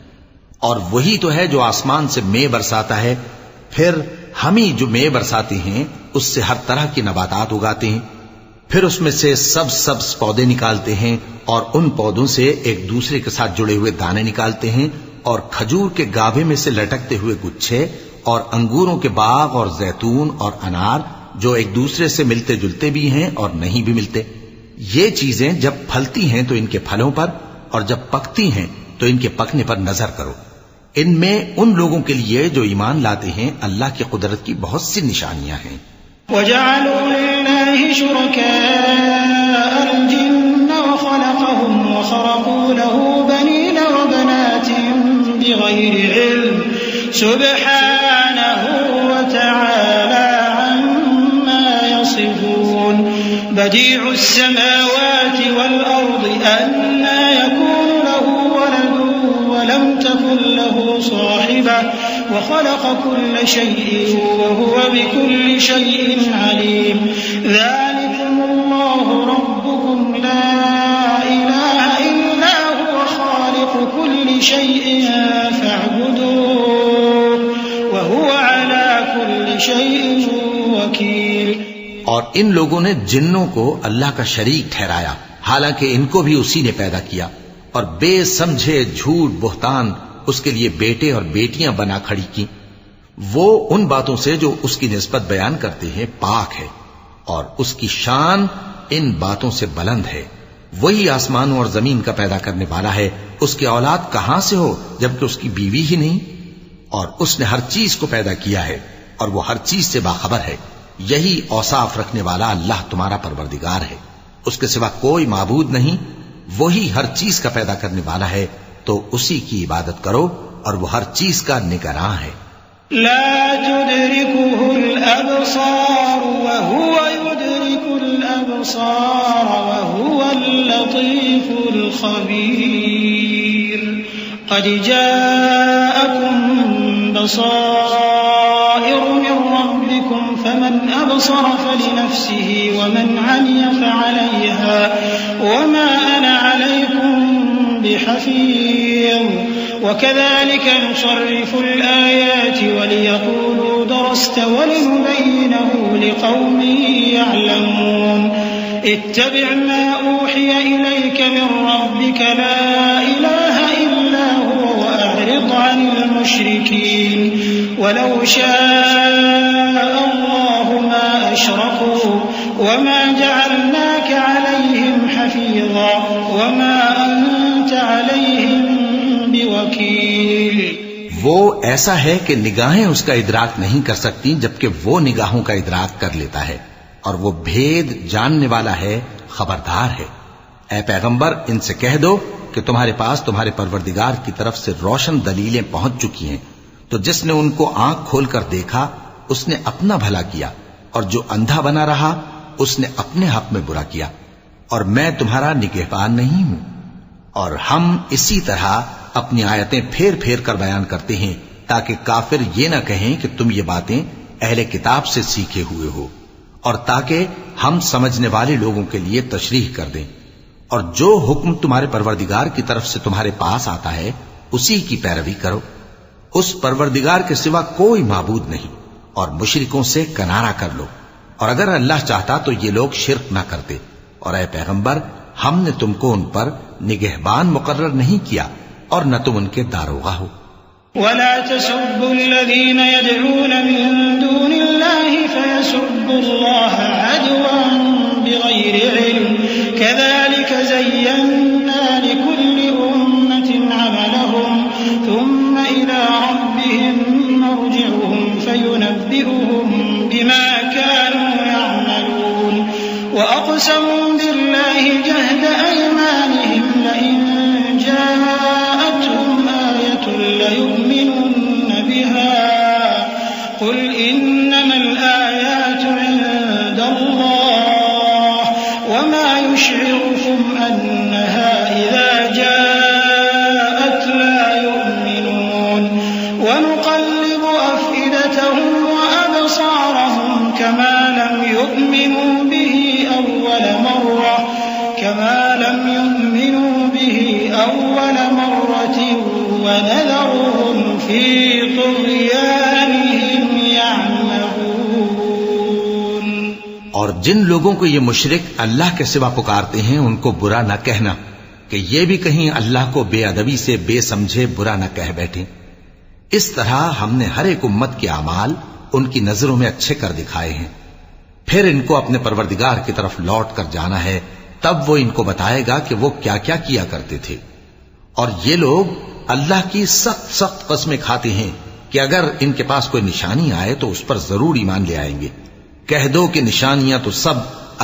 اور وہی تو ہے جو آسمان سے مے برساتا ہے پھر ہم ہی جو مے برساتے ہیں اس سے ہر طرح کی نباتات اگاتے ہیں پھر اس میں سے سبز پودے نکالتے ہیں اور ان پودوں سے ایک دوسرے کے ساتھ جڑے ہوئے دانے نکالتے ہیں اور کھجور کے گابھے میں سے لٹکتے ہوئے گچھے اور انگوروں کے باغ اور زیتون اور انار جو ایک دوسرے سے ملتے جلتے بھی ہیں اور نہیں بھی ملتے. یہ چیزیں جب پھلتی ہیں تو ان کے پھلوں پر اور جب پکتی ہیں تو ان کے پکنے پر نظر کرو. ان میں ان لوگوں کے لیے جو ایمان لاتے ہیں اللہ کی قدرت کی بہت سی نشانیاں ہیں. وَجَعَلُوا لِلَّهِ شُرَكَاءَ الْجِنَّ وَخَلَقَهُمْ وَخَرَقُوا لَهُ بَنِينَ وَبَنَاتٍ بِغَيْرِ عِلْمٍ سُبْحَانَهُ وَتَعَالَى عَمَّا يَصِفُونَ. بَدِيعُ السَّمَاوَاتِ وَالْأَرْضِ أَنَّىٰ يَكُونُ لَهُ وَلَدٌ وَلَمْ تَكُن لَّهُ صَاحِبَةٌ وخلق كل شيء وهو بكل شيء عليم. ذلكم الله ربكم لا إله إلا هو خالق كل شيء فاعبدوه وهو على كل شيء وكيل. اور ان لوگوں نے جنوں کو اللہ کا شریک ٹھہرایا حالانکہ ان کو بھی اسی نے پیدا کیا اور بے سمجھے جھوٹ بہتان اس کے لیے بیٹے اور بیٹیاں بنا کھڑی کی. وہ ان باتوں سے جو اس کی نسبت بیان کرتے ہیں پاک ہے اور اس کی شان ان باتوں سے بلند ہے. وہی آسمانوں اور زمین کا پیدا کرنے والا ہے. اس کی اولاد کہاں سے ہو جبکہ اس کی بیوی ہی نہیں. اور اس نے ہر چیز کو پیدا کیا ہے اور وہ ہر چیز سے باخبر ہے. یہی اوصاف رکھنے والا اللہ تمہارا پروردگار ہے. اس کے سوا کوئی معبود نہیں. وہی ہر چیز کا پیدا کرنے والا ہے تو اسی کی عبادت کرو اور وہ ہر چیز کا نگراں ہے. لا تدركه الأبصار وهو يدرك الأبصار وهو اللطيف الخبير. قد جاءكم بصائر من ربكم فمن أبصر فلنفسه ومن عمي فعليها وما أنا عليكم بحفيظ. وكذلك نصرف الآيات وليقولوا درست ولنبينه لقوم يعلمون. اتبع ما أوحي إليك من ربك لا إله إلا هو وأعرض عن المشركين. ولو شاء الله ما أشركوا وما جعلناك عليهم حفيظا وما أنت عليهم بوكيل. وہ ایسا ہے کہ نگاہیں اس کا ادراک نہیں کر سکتی جبکہ وہ نگاہوں کا ادراک کر لیتا ہے، اور وہ بھید جاننے والا ہے، خبردار ہے. اے پیغمبر ان سے کہہ دو کہ تمہارے پاس تمہارے پروردگار کی طرف سے روشن دلیلیں پہنچ چکی ہیں، تو جس نے ان کو آنکھ کھول کر دیکھا اس نے اپنا بھلا کیا، اور جو اندھا بنا رہا اس نے اپنے حق میں برا کیا، اور میں تمہارا نگہبان نہیں ہوں. اور ہم اسی طرح اپنی آیتیں پھیر پھیر کر بیان کرتے ہیں تاکہ کافر یہ نہ کہیں کہ تم یہ باتیں اہل کتاب سے سیکھے ہوئے ہو، اور تاکہ ہم سمجھنے والے لوگوں کے لیے تشریح کر دیں. اور جو حکم تمہارے پروردگار کی طرف سے تمہارے پاس آتا ہے اسی کی پیروی کرو. اس پروردگار کے سوا کوئی معبود نہیں، اور مشرکوں سے کنارہ کر لو. اور اگر اللہ چاہتا تو یہ لوگ شرک نہ کرتے. اور اے پیغمبر ہم نے تم کو ان پر نگہبان مقرر نہیں کیا اور نہ تم ان کے داروغہ ہو. ولا تسبوا الذين يدعون من دون الله فيسبوا الله عدوا بغير علم كذلك زينا لكل أمة عملهم ثم إلى ربهم مرجعهم فينبئهم بما كانوا يعملون. وأقسموا بالله جهد أيمانهم لئن جاءتهم آية ليؤمنن بها قل إنما الآيات عند الله وما يشعركم أنها إذا جاءت لا يؤمنون. ونقلب أفئدتهم وأبصارهم كما لم يؤمنوا به أول مرة ونذرهم في طغيانهم يعمهون. اور جن لوگوں کو یہ مشرک اللہ کے سوا پکارتے ہیں ان کو برا نہ کہنا کہ یہ بھی کہیں اللہ کو بے ادبی سے بے سمجھے برا نہ کہہ بیٹھیں. اس طرح ہم نے ہر ایک امت کے اعمال ان کی نظروں میں اچھے کر دکھائے ہیں. پھر ان کو اپنے پروردگار کی طرف لوٹ کر جانا ہے، تب وہ ان کو بتائے گا کہ وہ کیا کیا کیا کرتے تھے. اور یہ لوگ اللہ کی سخت سخت قسمیں کھاتے ہیں کہ اگر ان کے پاس کوئی نشانی آئے تو اس پر ضرور ایمان لے آئیں گے. کہہ دو کہ نشانیاں تو سب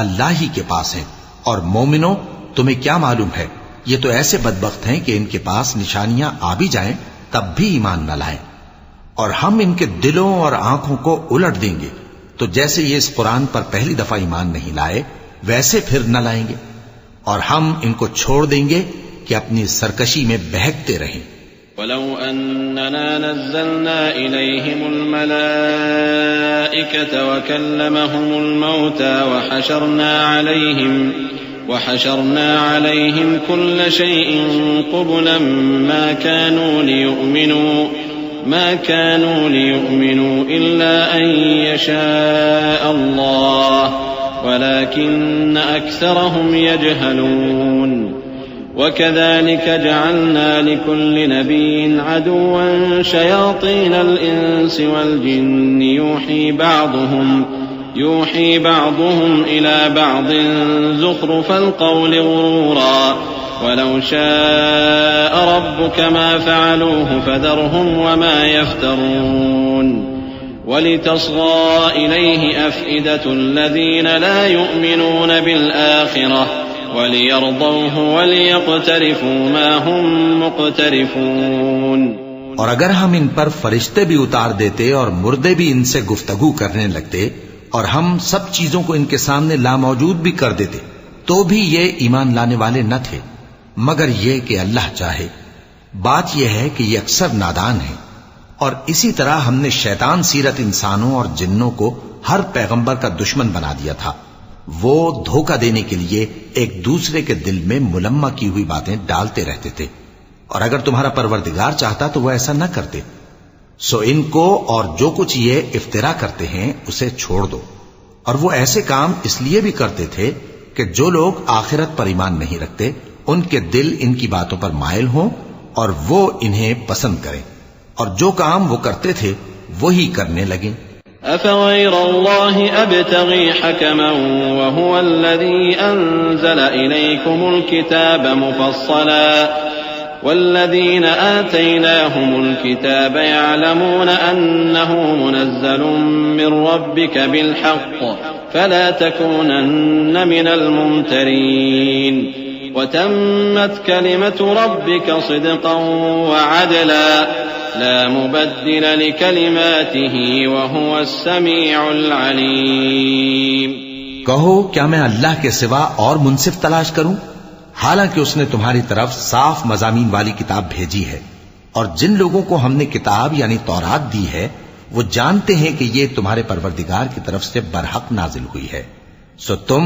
اللہ ہی کے پاس ہیں، اور مومنوں تمہیں کیا معلوم ہے یہ تو ایسے بدبخت ہیں کہ ان کے پاس نشانیاں آ بھی جائیں تب بھی ایمان نہ لائیں. اور ہم ان کے دلوں اور آنکھوں کو الٹ دیں گے، تو جیسے یہ اس قرآن پر پہلی دفعہ ایمان نہیں لائے ویسے پھر نہ لائیں گے. اور ہم ان کو چھوڑ دیں گے کہ اپنی سرکشی میں بہکتے رہیں. وَلَوْ أَنَّنَا نَزَّلْنَا إِلَيْهِمُ الْمَلَائِكَةَ وَكَلَّمَهُمُ الْمَوْتَى وَحَشَرْنَا عَلَيْهِمْ كُلَّ شَيْءٍ قُبُلًا ما كانوا ليؤمنوا إلا أن يشاء الله ولكن أكثرهم يجهلون. وكذلك جعلنا لكل نبي عدوا شياطين الإنس والجن يوحي بعضهم إلى بعض زخرف القول غرورا ولو شاء ربك ما فعلوه فذرهم وما يفترون. ولتصغى إليه أفئدة الذين لا يؤمنون بالآخرة وليرضوه وليقترفوا ما هم مقترفون. اور اگر ہم ان پر فرشتے بھی اتار دیتے اور مردے بھی ان سے گفتگو کرنے لگتے اور ہم سب چیزوں کو ان کے سامنے لاموجود بھی کر دیتے تو بھی یہ ایمان لانے والے نہ تھے مگر یہ کہ اللہ چاہے. بات یہ ہے کہ یہ اکثر نادان ہیں. اور اسی طرح ہم نے شیطان سیرت انسانوں اور جنوں کو ہر پیغمبر کا دشمن بنا دیا تھا. وہ دھوکہ دینے کے لیے ایک دوسرے کے دل میں ملمہ کی ہوئی باتیں ڈالتے رہتے تھے، اور اگر تمہارا پروردگار چاہتا تو وہ ایسا نہ کرتے. سو ان کو اور جو کچھ یہ افترا کرتے ہیں اسے چھوڑ دو. اور وہ ایسے کام اس لیے بھی کرتے تھے کہ جو لوگ آخرت پر ایمان نہیں رکھتے ان کے دل ان کی باتوں پر مائل ہوں اور وہ انہیں پسند کریں. اور جو کام وہ کرتے تھے وہی کرنے لگیں۔ أفغير الله أبتغي حكما وهو الذي أنزل إليكم الكتاب مفصلا والذين آتيناهم الكتاب يعلمون أنه منزل من ربك بالحق فلا تكونن من الممترين وتمت كلمة ربك صدقا وعدلا لا مبدل لكلماته وهو السميع العليم۔ کہو کیا میں اللہ کے سوا اور منصف تلاش کروں؟ حالانکہ اس نے تمہاری طرف صاف مضامین والی کتاب بھیجی ہے، اور جن لوگوں کو ہم نے کتاب یعنی تورات دی ہے وہ جانتے ہیں کہ یہ تمہارے پروردگار کی طرف سے برحق نازل ہوئی ہے، سو تم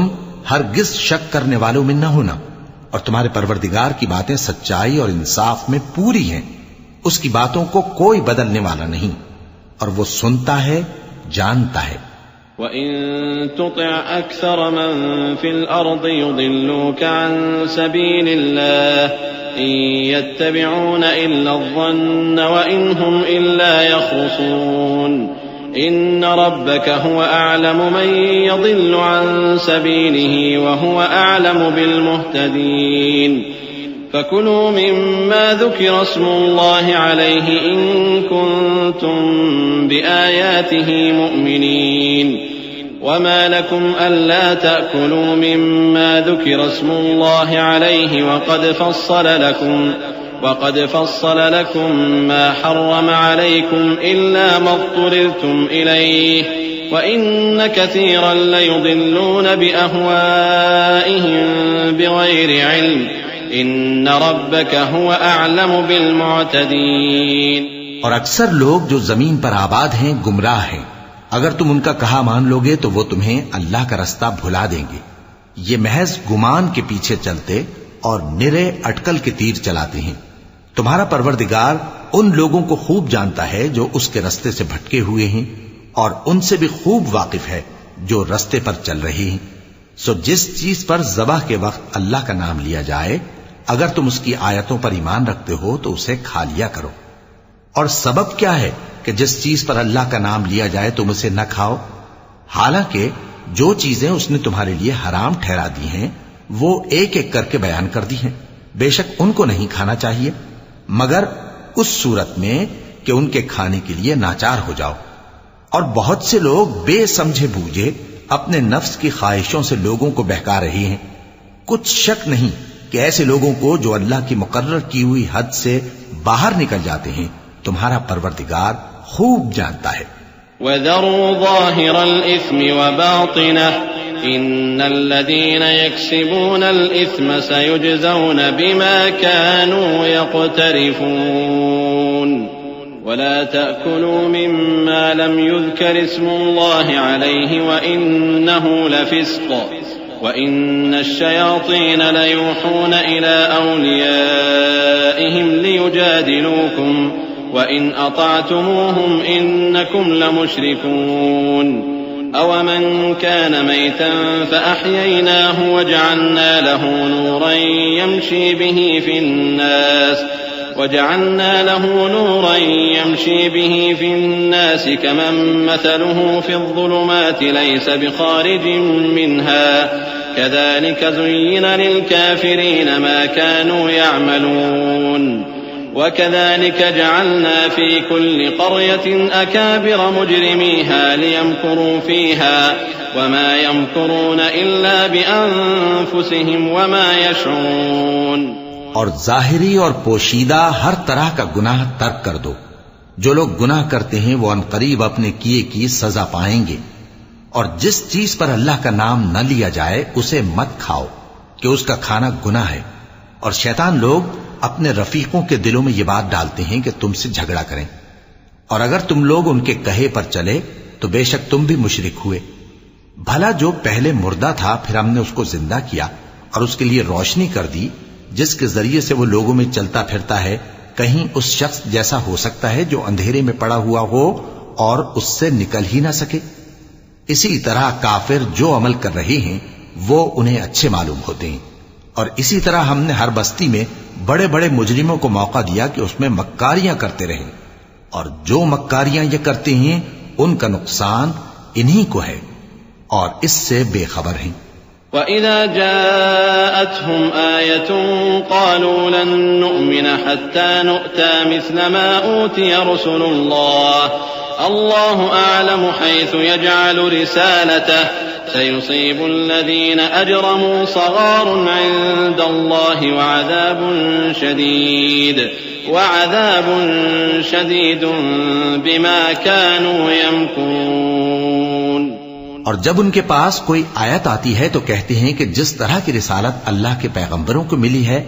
ہرگز شک کرنے والوں میں نہ ہونا، اور تمہارے پروردگار کی باتیں سچائی اور انصاف میں پوری ہیں، اس کی باتوں کو کوئی بدلنے والا نہیں، اور وہ سنتا ہے جانتا ہے۔ وَإِن تُطِعْ أَكْثَرَ مَن فِي الْأَرْضِ يُضِلُّوكَ عَن سَبِيلِ اللَّهِ إِن يَتَّبِعُونَ إِلَّا الظَّنَّ وَإِنْ هُمْ إِلَّا يَخْرُصُونَ إِنَّ رَبَّكَ هُوَ أَعْلَمُ مَن يَضِلُّ عَن سَبِيلِهِ وَهُوَ أَعْلَمُ بِالْمُهْتَدِينَ فَكُلُوا مِمَّا ذُكِرَ اسْمُ اللَّهِ عَلَيْهِ إِن كُنتُم بِآيَاتِهِ مُؤْمِنِينَ وَمَا لَكُمْ أَلَّا تَأْكُلُوا مِمَّا ذُكِرَ اسْمُ اللَّهِ عَلَيْهِ وَقَدْ فَصَّلَ لَكُم مَّا حَرَّمَ عَلَيْكُمْ إِلَّا مَا اضْطُرِرْتُمْ إِلَيْهِ وَإِنَّ كَثِيرًا لَّيُضِلُّونَ بِأَهْوَائِهِم بِغَيْرِ عِلْمٍ ان ربک هو اعلم بالمعتدین۔ اور اکثر لوگ جو زمین پر آباد ہیں گمراہ ہیں، اگر تم ان کا کہا مان لوگے تو وہ تمہیں اللہ کا رستہ بھلا دیں گے، یہ محض گمان کے پیچھے چلتے اور نرے اٹکل کے تیر چلاتے ہیں۔ تمہارا پروردگار ان لوگوں کو خوب جانتا ہے جو اس کے رستے سے بھٹکے ہوئے ہیں، اور ان سے بھی خوب واقف ہے جو رستے پر چل رہے ہیں۔ سو جس چیز پر ذبح کے وقت اللہ کا نام لیا جائے، اگر تم اس کی آیتوں پر ایمان رکھتے ہو تو اسے کھا لیا کرو۔ اور سبب کیا ہے کہ جس چیز پر اللہ کا نام لیا جائے تم اسے نہ کھاؤ؟ حالانکہ جو چیزیں اس نے تمہارے لیے حرام ٹھہرا دی ہیں وہ ایک ایک کر کے بیان کر دی ہیں، بے شک ان کو نہیں کھانا چاہیے مگر اس صورت میں کہ ان کے کھانے کے لیے ناچار ہو جاؤ۔ اور بہت سے لوگ بے سمجھے بوجھے اپنے نفس کی خواہشوں سے لوگوں کو بہکا رہے ہیں۔ کچھ شک نہیں کہ ایسے لوگوں کو جو اللہ کی مقرر کی ہوئی حد سے باہر نکل جاتے ہیں تمہارا پروردگار خوب جانتا ہے۔ وَذَرُوا ظَاهِرَ الْإِثْمِ وَبَاطِنَهُ إِنَّ الَّذِينَ يَكْسِبُونَ الْإِثْمَ سَيُجْزَوْنَ بِمَا كَانُوا يَقْتَرِفُونَ وَلَا تَأْكُلُوا مِمَّا لَمْ يُذْكَرِ اسْمُ اللَّهِ عَلَيْهِ وَإِنَّهُ لَفِسْقٌ وَإِنَّ الشَّيَاطِينَ لَيُوحُونَ إِلَىٰ أَوْلِيَائِهِمْ لِيُجَادِلُوكُمْ وَإِنْ أَطَعْتُمُوهُمْ إِنَّكُمْ لَمُشْرِكُونَ أَوَمَنْ كَانَ مَيْتًا فَأَحْيَيْنَاهُ وَجَعَلْنَا لَهُ نُورًا يَمْشِي بِهِ فِي النَّاسِ كَمَن مَّثَلُهُ فِي الظُّلُمَاتِ لَيْسَ بِخَارِجٍ مِّنْهَا كَذَلِكَ زُيِّنَ لِلْكَافِرِينَ مَا كَانُوا يَعْمَلُونَ وَكَذَلِكَ جَعَلْنَا فِي كُلِّ قَرْيَةٍ أَكَابِرَ مُجْرِمِيهَا لِيَمْكُرُوا فِيهَا وَمَا يَمْكُرُونَ إِلَّا بِأَنفُسِهِمْ وَمَا يَشْعُرُونَ۔ اور ظاہری اور پوشیدہ ہر طرح کا گناہ ترک کر دو۔ جو لوگ گناہ کرتے ہیں وہ عنقریب اپنے کیے کی سزا پائیں گے، اور جس چیز پر اللہ کا نام نہ لیا جائے اسے مت کھاؤ کہ اس کا کھانا گناہ ہے۔ اور شیطان لوگ اپنے رفیقوں کے دلوں میں یہ بات ڈالتے ہیں کہ تم سے جھگڑا کریں، اور اگر تم لوگ ان کے کہے پر چلے تو بے شک تم بھی مشرک ہوئے۔ بھلا جو پہلے مردہ تھا پھر ہم نے اس کو زندہ کیا اور اس کے لیے روشنی کر دی جس کے ذریعے سے وہ لوگوں میں چلتا پھرتا ہے، کہیں اس شخص جیسا ہو سکتا ہے جو اندھیرے میں پڑا ہوا ہو اور اس سے نکل ہی نہ سکے؟ اسی طرح کافر جو عمل کر رہے ہیں وہ انہیں اچھے معلوم ہوتے ہیں، اور اسی طرح ہم نے ہر بستی میں بڑے بڑے مجرموں کو موقع دیا کہ اس میں مکاریاں کرتے رہیں، اور جو مکاریاں یہ کرتے ہیں ان کا نقصان انہی کو ہے اور اس سے بے خبر ہیں۔ وَإِذَا جَاءَتْهُمْ آيَةٌ قَالُوا لَن نُّؤْمِنَ حَتَّى نُؤْتَىٰ مِثْلَ مَا أُوتِيَ رُسُلُ اللَّهُ أَعْلَمُ حَيْثُ يَجْعَلُ رِسَالَتَهُ سَيُصِيبُ الَّذِينَ أَجْرَمُوا صَغَارٌ عِندَ اللَّهِ وَعَذَابٌ شَدِيدٌ بِمَا كَانُوا يَمْكُرُونَ۔ اور جب ان کے پاس کوئی آیت آتی ہے تو کہتے ہیں کہ جس طرح کی رسالت اللہ کے پیغمبروں کو ملی ہے،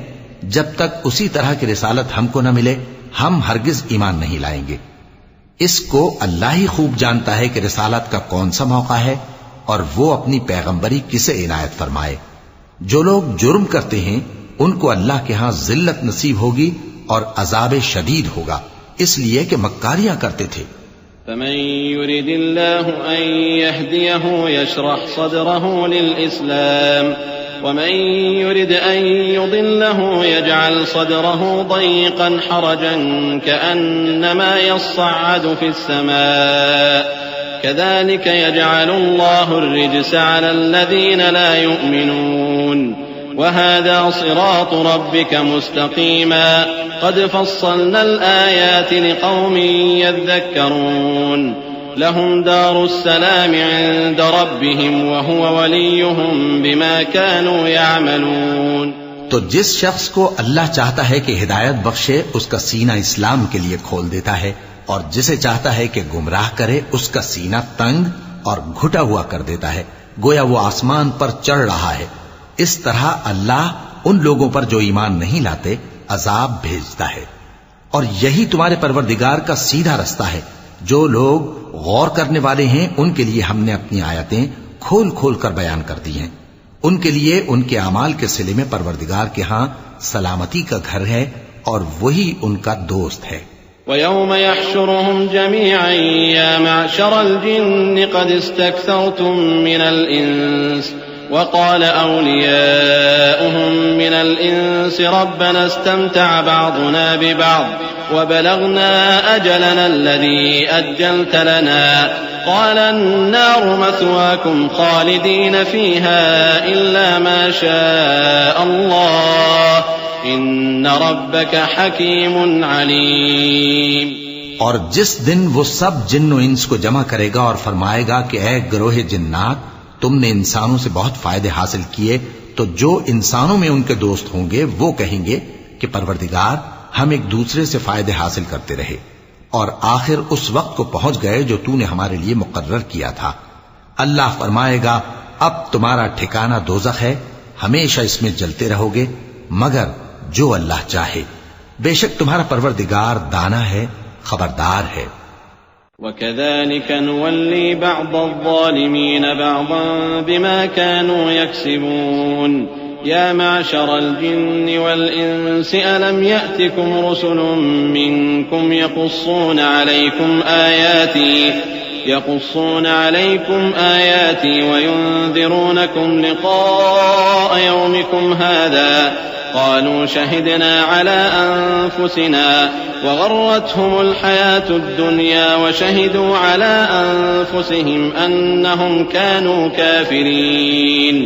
جب تک اسی طرح کی رسالت ہم کو نہ ملے ہم ہرگز ایمان نہیں لائیں گے۔ اس کو اللہ ہی خوب جانتا ہے کہ رسالت کا کون سا موقع ہے اور وہ اپنی پیغمبری کسے عنایت فرمائے۔ جو لوگ جرم کرتے ہیں ان کو اللہ کے ہاں ذلت نصیب ہوگی اور عذاب شدید ہوگا، اس لیے کہ مکاریاں کرتے تھے۔ فمن يرد الله أن يهديه يشرح صدره للإسلام ومن يرد أن يضله يجعل صدره ضيقا حرجا كأنما يصعد في السماء كذلك يجعل الله الرجس على الذين لا يؤمنون وهذا صراط ربك مستقيما قد فصلنا الآيات لقوم يذكرون لهم دار السلام عند ربهم وهو وليهم بما كانوا يعملون۔ تو جس شخص کو اللہ چاہتا ہے کہ ہدایت بخشے اس کا سینہ اسلام کے لیے کھول دیتا ہے، اور جسے چاہتا ہے کہ گمراہ کرے اس کا سینہ تنگ اور گھٹا ہوا کر دیتا ہے، گویا وہ آسمان پر چڑھ رہا ہے۔ اس طرح اللہ ان لوگوں پر جو ایمان نہیں لاتے عذاب بھیجتا ہے، اور یہی تمہارے پروردگار کا سیدھا رستہ ہے۔ جو لوگ غور کرنے والے ہیں ان کے لیے ہم نے اپنی آیتیں کھول کھول کر بیان کر دی ہیں۔ ان کے لیے ان کے اعمال کے صلے میں پروردگار کے ہاں سلامتی کا گھر ہے اور وہی ان کا دوست ہے۔ وَيَوْمَ يَحْشُرُهُمْ جَمِيعًا يَا مَعْشَرَ الْجِنِّ قَدِ اسْتَكْثَرْتُم مِّنَ الْإِنسِ وقال أولياؤهم من الإنس ربنا استمتع بعضنا ببعض وبلغنا أجلنا الذي أجلت لنا قال النار مثواكم خالدين فيها إلا ما شاء الله إن ربك حكيم عليم۔ اور جس دن وہ سب جن و انس کو جمع کرے گا اور فرمائے گا کہ اے گروہ جنات، تم نے انسانوں سے بہت فائدے حاصل کیے، تو جو انسانوں میں ان کے دوست ہوں گے وہ کہیں گے کہ پروردگار ہم ایک دوسرے سے فائدے حاصل کرتے رہے، اور آخر اس وقت کو پہنچ گئے جو تو نے ہمارے لیے مقرر کیا تھا۔ اللہ فرمائے گا اب تمہارا ٹھکانہ دوزخ ہے، ہمیشہ اس میں جلتے رہو گے مگر جو اللہ چاہے، بے شک تمہارا پروردگار دانا ہے، خبردار ہے۔ وَكَذَلِكَ نُوَلِّي بَعْضَ الظَّالِمِينَ بَعْضًا بِمَا كَانُوا يَكْسِبُونَ يَا مَعْشَرَ الْجِنِّ وَالْإِنسِ أَلَمْ يَأْتِكُمْ رُسُلٌ مِّنكُمْ يقصون عليكم آياتي وينذرونكم لقاء يومكم هذا قالوا شهدنا على أنفسنا وغرتهم الحياة الدنيا وشهدوا على أنفسهم أنهم كانوا كافرين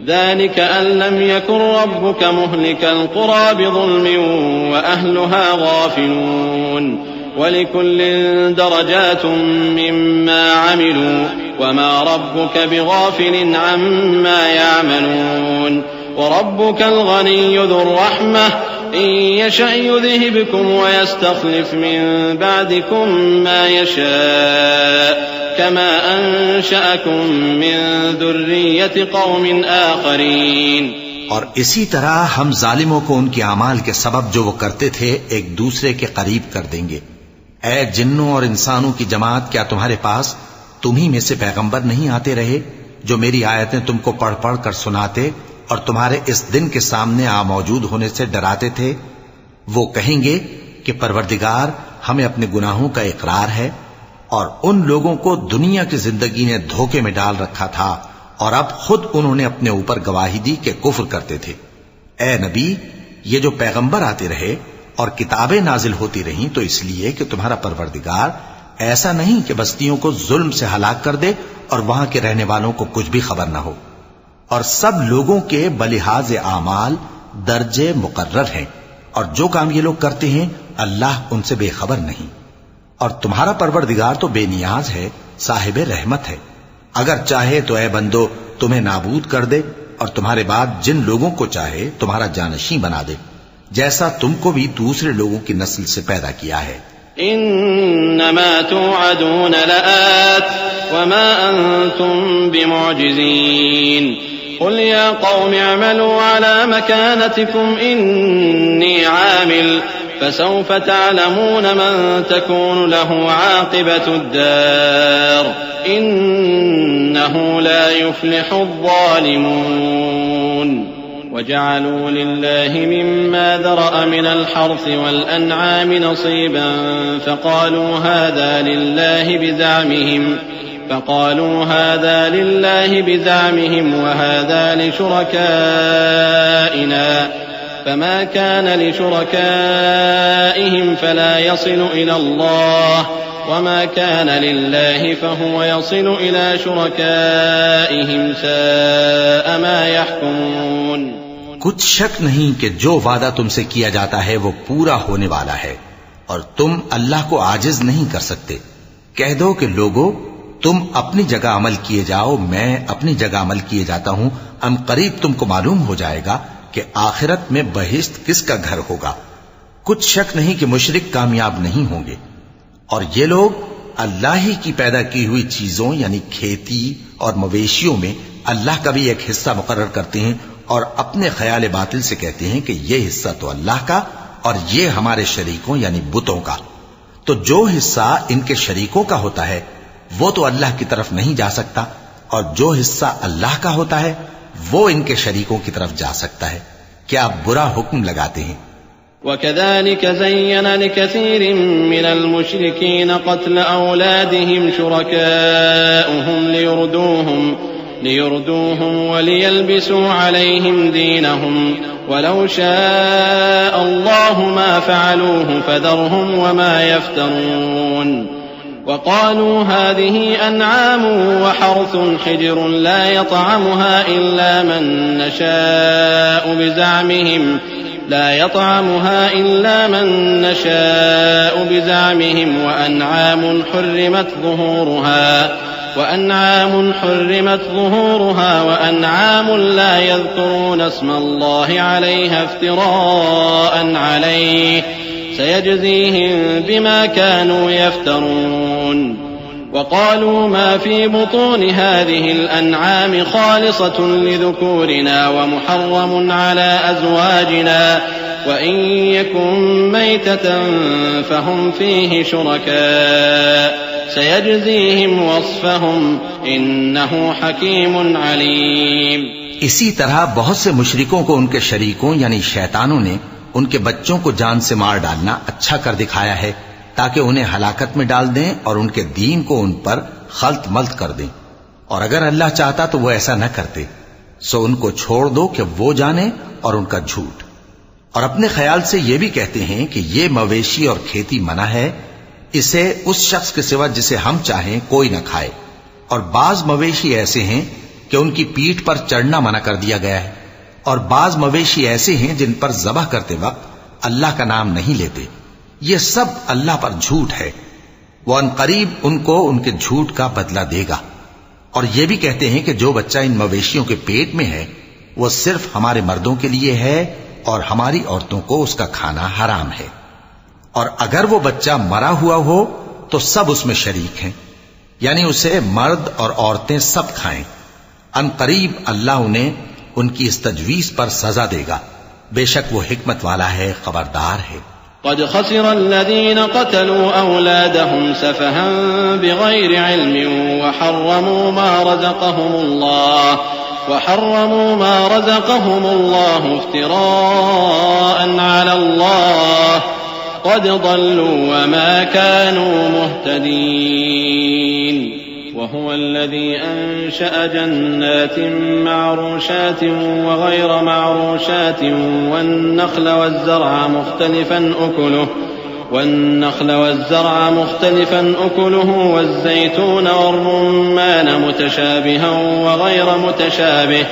ذلك أن لم يكن ربك مهلك القرى بظلم وأهلها غافلون وَلِكُلٍّ دَرَجَاتٌ مِّمَّا عَمِلُوا وَمَا رَبُّكَ بِغَافِلٍ عَمَّا يَعْمَلُونَ وَرَبُّكَ الْغَنِيُّ ذُو الرَّحْمَةِ إِن يَشَأْ يُذْهِبْكُمْ وَيَسْتَخْلِفْ مِن بَعْدِكُم مَّا يَشَاءُ كَمَا أَنشَأَكُم مِّن ذُرِّيَّةِ قَوْمٍ آخَرِينَ۔ اور اسی طرح ہم ظالموں کو ان کے اعمال کے سبب جو وہ کرتے تھے ایک دوسرے کے قریب کر دیں گے۔ اے جنوں اور انسانوں کی جماعت، کیا تمہارے پاس تمہیں میں سے پیغمبر نہیں آتے رہے جو میری آیتیں تم کو پڑھ پڑھ کر سناتے اور تمہارے اس دن کے سامنے موجود ہونے سے ڈراتے تھے؟ وہ کہیں گے کہ پروردگار ہمیں اپنے گناہوں کا اقرار ہے، اور ان لوگوں کو دنیا کی زندگی نے دھوکے میں ڈال رکھا تھا اور اب خود انہوں نے اپنے اوپر گواہی دی کہ کفر کرتے تھے۔ اے نبی، یہ جو پیغمبر آتے رہے اور کتابیں نازل ہوتی رہیں تو اس لیے کہ تمہارا پروردگار ایسا نہیں کہ بستیوں کو ظلم سے ہلاک کر دے اور وہاں کے رہنے والوں کو کچھ بھی خبر نہ ہو، اور سب لوگوں کے بلحاظ اعمال درجے مقرر ہیں، اور جو کام یہ لوگ کرتے ہیں اللہ ان سے بے خبر نہیں۔ اور تمہارا پروردگار تو بے نیاز ہے، صاحب رحمت ہے، اگر چاہے تو اے بندو تمہیں نابود کر دے اور تمہارے بعد جن لوگوں کو چاہے تمہارا جانشین بنا دے، جیسا تم کو بھی دوسرے لوگوں کی نسل سے پیدا کیا ہے۔ انما توعدون لآت وما انتم بمعجزين قل يا قوم اعملوا على مكانتكم اني عامل فسوف تعلمون من تكون له عاقبة الدار انه لا يفلح الظالمون وجعلوا لله مما ذرأ من الحرث والأنعام نصيبا فقالوا هذا لله بزعمهم وهذا لشركائنا فما كان لشركائهم فلا يصل إلى الله وما كان لله فهو يصل إلى شركائهم ساء ما يحكمون۔ کچھ شک نہیں کہ جو وعدہ تم سے کیا جاتا ہے وہ پورا ہونے والا ہے، اور تم اللہ کو عاجز نہیں کر سکتے۔ کہہ دو کہ لوگو تم اپنی جگہ عمل کیے جاؤ، میں اپنی جگہ عمل کیے جاتا ہوں، ان قریب تم کو معلوم ہو جائے گا کہ آخرت میں بہشت کس کا گھر ہوگا۔ کچھ شک نہیں کہ مشرک کامیاب نہیں ہوں گے، اور یہ لوگ اللہ ہی کی پیدا کی ہوئی چیزوں یعنی کھیتی اور مویشیوں میں اللہ کا بھی ایک حصہ مقرر کرتے ہیں، اور اپنے خیال باطل سے کہتے ہیں کہ یہ حصہ تو اللہ کا اور یہ ہمارے شریکوں یعنی بتوں کا۔ تو جو حصہ ان کے شریکوں کا ہوتا ہے وہ تو اللہ کی طرف نہیں جا سکتا، اور جو حصہ اللہ کا ہوتا ہے وہ ان کے شریکوں کی طرف جا سکتا ہے۔ کیا برا حکم لگاتے ہیں۔ وكذلك زين لكثير من المشركين قتل أولادهم شركاؤهم ليردوهم وليلبسوا عليهم دينهم ولو شاء الله ما فعلوه فذرهم وما يفترون وقالوا هذه أنعام وحرث حجر لا يطعمها إلا من نشاء بزعمهم وأنعام حرمت ظهورها وأنعام لا يذكرون اسم الله عليها افتراء عليه سيجزيهم بما كانوا يفترون وقالوا ما في بطون هذه الأنعام خالصة لذكورنا ومحرم على أزواجنا وإن يكن ميتة فهم فيه شركاء سيجزيهم وصفهم إنه حكيم عليم۔ اسی طرح بہت سے مشرکوں کو ان کے شریکوں یعنی شیطانوں نے ان کے بچوں کو جان سے مار ڈالنا اچھا کر دکھایا ہے تاکہ انہیں ہلاکت میں ڈال دیں اور ان کے دین کو ان پر خلط ملط کر دیں، اور اگر اللہ چاہتا تو وہ ایسا نہ کرتے، سو ان کو چھوڑ دو کہ وہ جانے اور ان کا جھوٹ۔ اور اپنے خیال سے یہ بھی کہتے ہیں کہ یہ مویشی اور کھیتی منع ہے، اسے اس شخص کے سوا جسے ہم چاہیں کوئی نہ کھائے، اور بعض مویشی ایسے ہیں کہ ان کی پیٹھ پر چڑھنا منع کر دیا گیا ہے، اور بعض مویشی ایسے ہیں جن پر ذبح کرتے وقت اللہ کا نام نہیں لیتے۔ یہ سب اللہ پر جھوٹ ہے، وہ ان قریب ان کو ان کے جھوٹ کا بدلہ دے گا۔ اور یہ بھی کہتے ہیں کہ جو بچہ ان مویشیوں کے پیٹ میں ہے وہ صرف ہمارے مردوں کے لیے ہے اور ہماری عورتوں کو اس کا کھانا حرام ہے، اور اگر وہ بچہ مرا ہوا ہو تو سب اس میں شریک ہیں، یعنی اسے مرد اور عورتیں سب کھائیں۔ ان قریب اللہ انہیں ان کی اس تجویز پر سزا دے گا، بے شک وہ حکمت والا ہے، خبردار ہے۔ قد خسر الذين قتلوا أولادهم سفها بغير علم وحرموا ما رزقهم الله افتراء على الله قد ضلوا وما كانوا مهتدين وهو الذي أنشأ جنات معروشات وغير معروشات والنخل والزرع مختلفا أكله والزيتون والرمان متشابها وغير متشابه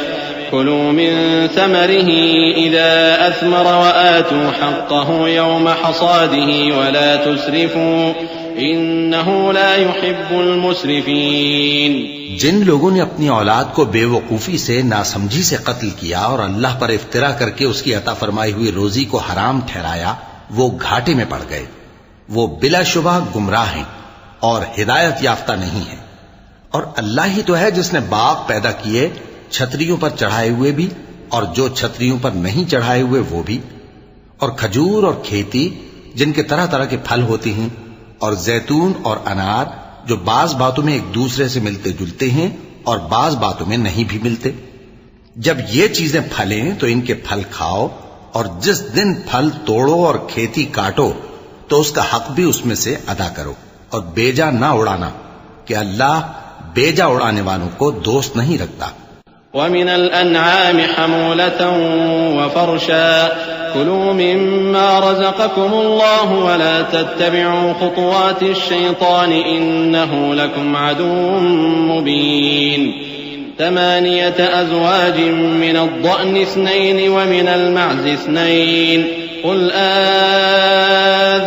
كلوا من ثمره إذا أثمر وآتوا حقه يوم حصاده ولا تسرفوا إنه لا يحب المسرفين. جن لوگوں نے اپنی اولاد کو بے وقوفی سے ناسمجھی سے قتل کیا اور اللہ پر افترا کر کے اس کی عطا فرمائی ہوئی روزی کو حرام ٹھہرایا وہ گھاٹے میں پڑ گئے. وہ بلا شبہ گمراہ ہیں اور ہدایت یافتہ نہیں ہیں. اور اللہ ہی تو ہے جس نے باغ پیدا کیے چھتریوں پر چڑھائے ہوئے بھی اور جو چھتریوں پر نہیں چڑھائے ہوئے وہ بھی, اور کھجور اور کھیتی جن کے طرح طرح کے پھل ہوتے ہیں, اور زیتون اور انار جو بعض باتوں میں ایک دوسرے سے ملتے جلتے ہیں اور بعض باتوں میں نہیں بھی ملتے. جب یہ چیزیں پھلیں تو ان کے پھل کھاؤ, اور جس دن پھل توڑو اور کھیتی کاٹو تو اس کا حق بھی اس میں سے ادا کرو, اور بیجا نہ اڑانا کہ اللہ بیجا اڑانے والوں کو دوست نہیں رکھتا. ومن الأنعام حمولة وفرشا كلوا مما رزقكم الله ولا تتبعوا خطوات الشيطان إنه لكم عدو مبين. 8 أزواج من الضأن 2 ومن المعز 2 قل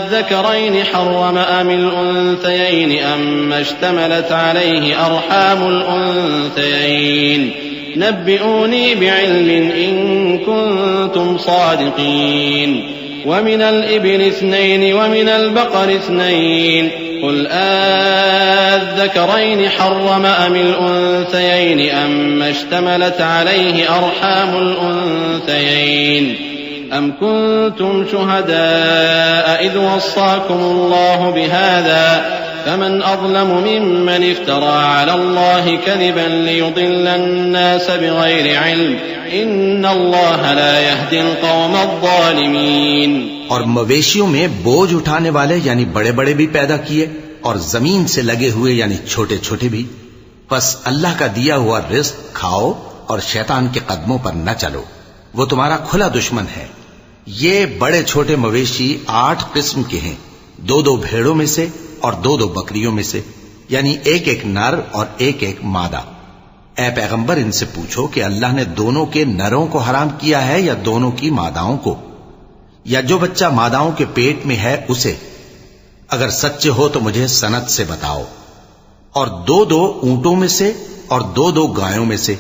الذكرين حرم أم الأنثيين أما اشتملت عليه أرحام الأنثيين نبئوني بعلم إن كنتم صادقين. ومن الإبل 2 ومن البقر 2 قل الذكرين حرم أم الأنثيين أما اشتملت عليه أرحام الأنثيين أم كنتم شهداء إذ وصاكم الله بهذا فمن أظلم ممن افترى على الله كذبا ليضل الناس بغير علم إن الله لا يهدي القوم الظالمين. اور مویشیوں میں بوجھ اٹھانے والے یعنی بڑے بڑے بھی پیدا کیے اور زمین سے لگے ہوئے یعنی چھوٹے چھوٹے بھی. پس اللہ کا دیا ہوا رزق کھاؤ اور شیطان کے قدموں پر نہ چلو, وہ تمہارا کھلا دشمن ہے. یہ بڑے چھوٹے مویشی 8 قسم کے ہیں, 2 بھیڑوں میں سے اور 2 بکریوں میں سے, یعنی ایک نر اور ایک مادہ. اے پیغمبر ان سے پوچھو کہ اللہ نے دونوں کے نروں کو حرام کیا ہے یا دونوں کی ماداؤں کو, یا جو بچہ ماداؤں کے پیٹ میں ہے اسے؟ اگر سچے ہو تو مجھے سند سے بتاؤ. اور 2 اونٹوں میں سے اور 2 گایوں میں سے,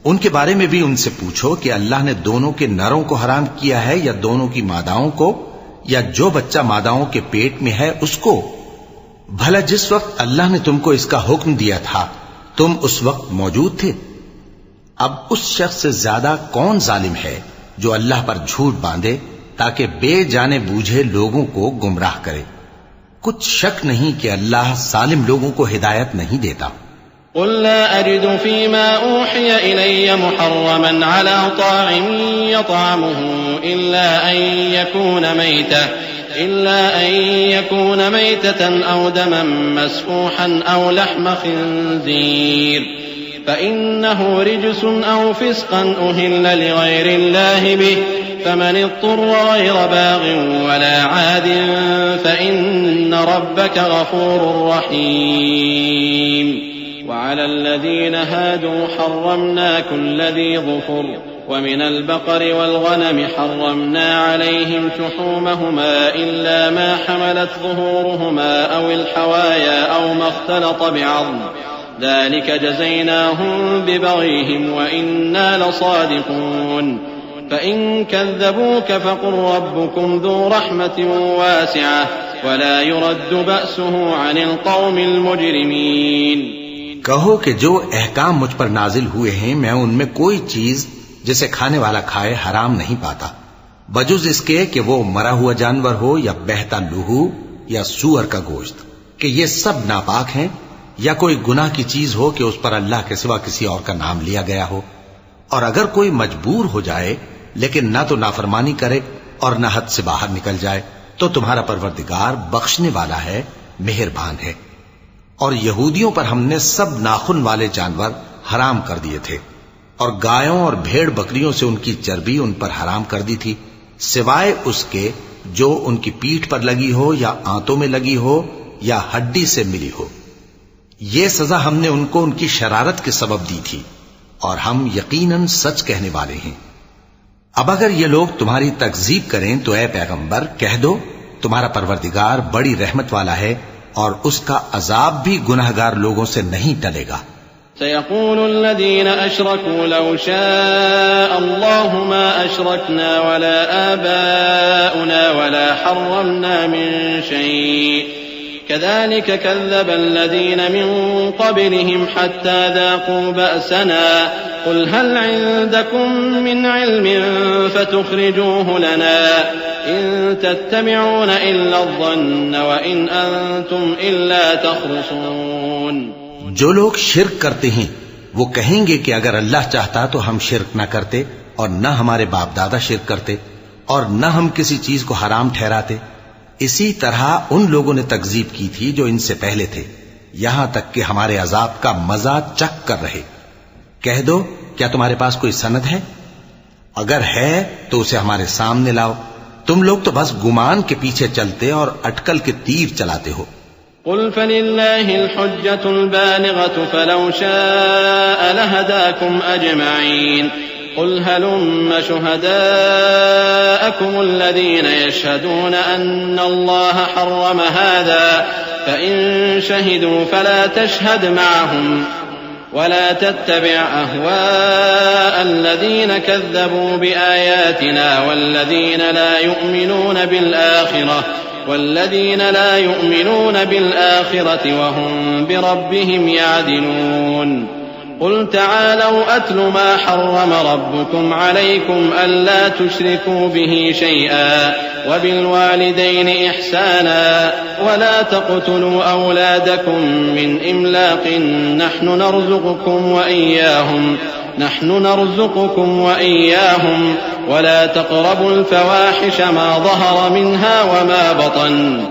ان کے بارے میں بھی ان سے پوچھو کہ اللہ نے دونوں کے نروں کو حرام کیا ہے یا دونوں کی ماداؤں کو, یا جو بچہ ماداؤں کے پیٹ میں ہے اس کو. بھلا جس وقت اللہ نے تم کو اس کا حکم دیا تھا تم اس وقت موجود تھے؟ اب اس شخص سے زیادہ کون ظالم ہے جو اللہ پر جھوٹ باندھے تاکہ بے جانے بوجھے لوگوں کو گمراہ کرے. کچھ شک نہیں کہ اللہ ظالم لوگوں کو ہدایت نہیں دیتا. قل لا أجد فيما أوحي إلي محرما على طاعم يطعمه إلا أن يكون ميتة أو دما مسفوحا أو لحم خنزير فإنه رجس أو فسقا أهل لغير الله به فمن اضطر غير باغ ولا عاد فإن ربك غفور رحيم. وعلى الذين هادوا حرمنا كل ذي ظفر ومن البقر والغنم حرمنا عليهم شحومهما إلا ما حملت ظهورهما أو الحوايا أو ما اختلط بعظم ذلك جزيناهم ببغيهم وإنا لصادقون. فإن كذبوك فقل ربكم ذو رحمة واسعة ولا يرد بأسه عن القوم المجرمين. کہو کہ جو احکام مجھ پر نازل ہوئے ہیں میں ان میں کوئی چیز جسے کھانے والا کھائے حرام نہیں پاتا, بجز اس کے کہ وہ مرا ہوا جانور ہو یا بہتا لہو یا سور کا گوشت, کہ یہ سب ناپاک ہیں, یا کوئی گناہ کی چیز ہو کہ اس پر اللہ کے سوا کسی اور کا نام لیا گیا ہو. اور اگر کوئی مجبور ہو جائے لیکن نہ تو نافرمانی کرے اور نہ حد سے باہر نکل جائے تو تمہارا پروردگار بخشنے والا ہے, مہربان ہے. اور یہودیوں پر ہم نے سب ناخن والے جانور حرام کر دیے تھے، اور گایوں اور بھیڑ بکریوں سے ان کی چربی ان پر حرام کر دی تھی، سوائے اس کے جو ان کی پیٹھ پر لگی ہو یا آنتوں میں لگی ہو یا ہڈی سے ملی ہو۔ یہ سزا ہم نے ان کو ان کی شرارت کے سبب دی تھی، اور ہم یقیناً سچ کہنے والے ہیں۔ اب اگر یہ لوگ تمہاری تکذیب کریں تو اے پیغمبر کہہ دو تمہارا پروردگار بڑی رحمت والا ہے، اور اس کا عذاب بھی گناہگار لوگوں سے نہیں ٹلے گا۔ سيقول الذين أشركوا لو شاء الله ما أشركنا ولا آباؤنا ولا حرمنا من شيء كذلك كذب الذين من قبلهم حتى ذاقوا بأسنا قل هل عندكم من علم فتخرجوه لنا إن تتبعون إلا الظن وإن أنتم إلا تخرصون۔ جو لوگ شرک کرتے ہیں وہ کہیں گے کہ اگر اللہ چاہتا تو ہم شرک نہ کرتے، اور نہ ہمارے باپ دادا شرک کرتے، اور نہ ہم کسی چیز کو حرام ٹھہراتے۔ اسی طرح ان لوگوں نے تکذیب کی تھی جو ان سے پہلے تھے، یہاں تک کہ ہمارے عذاب کا مزہ چکھ کر رہے۔ کہہ دو کیا تمہارے پاس کوئی سند ہے؟ اگر ہے تو اسے ہمارے سامنے لاؤ، تم لوگ تو بس گمان کے پیچھے چلتے اور اٹکل کے تیر چلاتے ہو۔ قل فلله الحجة البالغة فلو شاء لهداكم أجمعين قل هلم شهداءكم الذين يشهدون أن الله حرم هذا فإن شهدوا فلا تشهد معهم ولا تتبع أهواء الذين كذبوا بآياتنا والذين لا يؤمنون بالآخرة وهم بربهم يعدلون قل تعالوا أتل ما حرم ربكم عليكم ألا تشركوا به شيئا وبالوالدين إحسانا ولا تقتلوا أولادكم من إملاق نحن نرزقكم وإياهم ولا تقربوا الفواحش ما ظهر منها وما بطن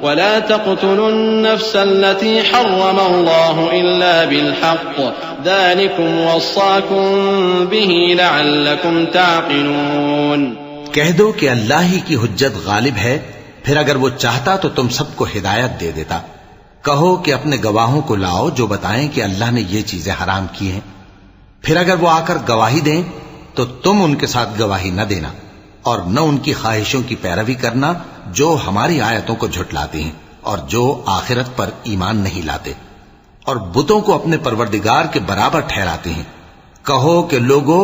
ولا تقتلوا النفس التي حرم الله إلا بالحق ذلكم وصاكم به لعلكم تعقلون۔ کہہ دو کہ اللہ ہی کی حجت غالب ہے، پھر اگر وہ چاہتا تو تم سب کو ہدایت دے دیتا۔ کہو کہ اپنے گواہوں کو لاؤ جو بتائیں کہ اللہ نے یہ چیزیں حرام کی ہیں، پھر اگر وہ آ کر گواہی دیں تو تم ان کے ساتھ گواہی نہ دینا، اور نہ ان کی خواہشوں کی پیروی کرنا جو ہماری آیتوں کو جھٹلاتے ہیں اور جو آخرت پر ایمان نہیں لاتے، اور بتوں کو اپنے پروردگار کے برابر ٹھہراتے ہیں۔ کہو کہ لوگو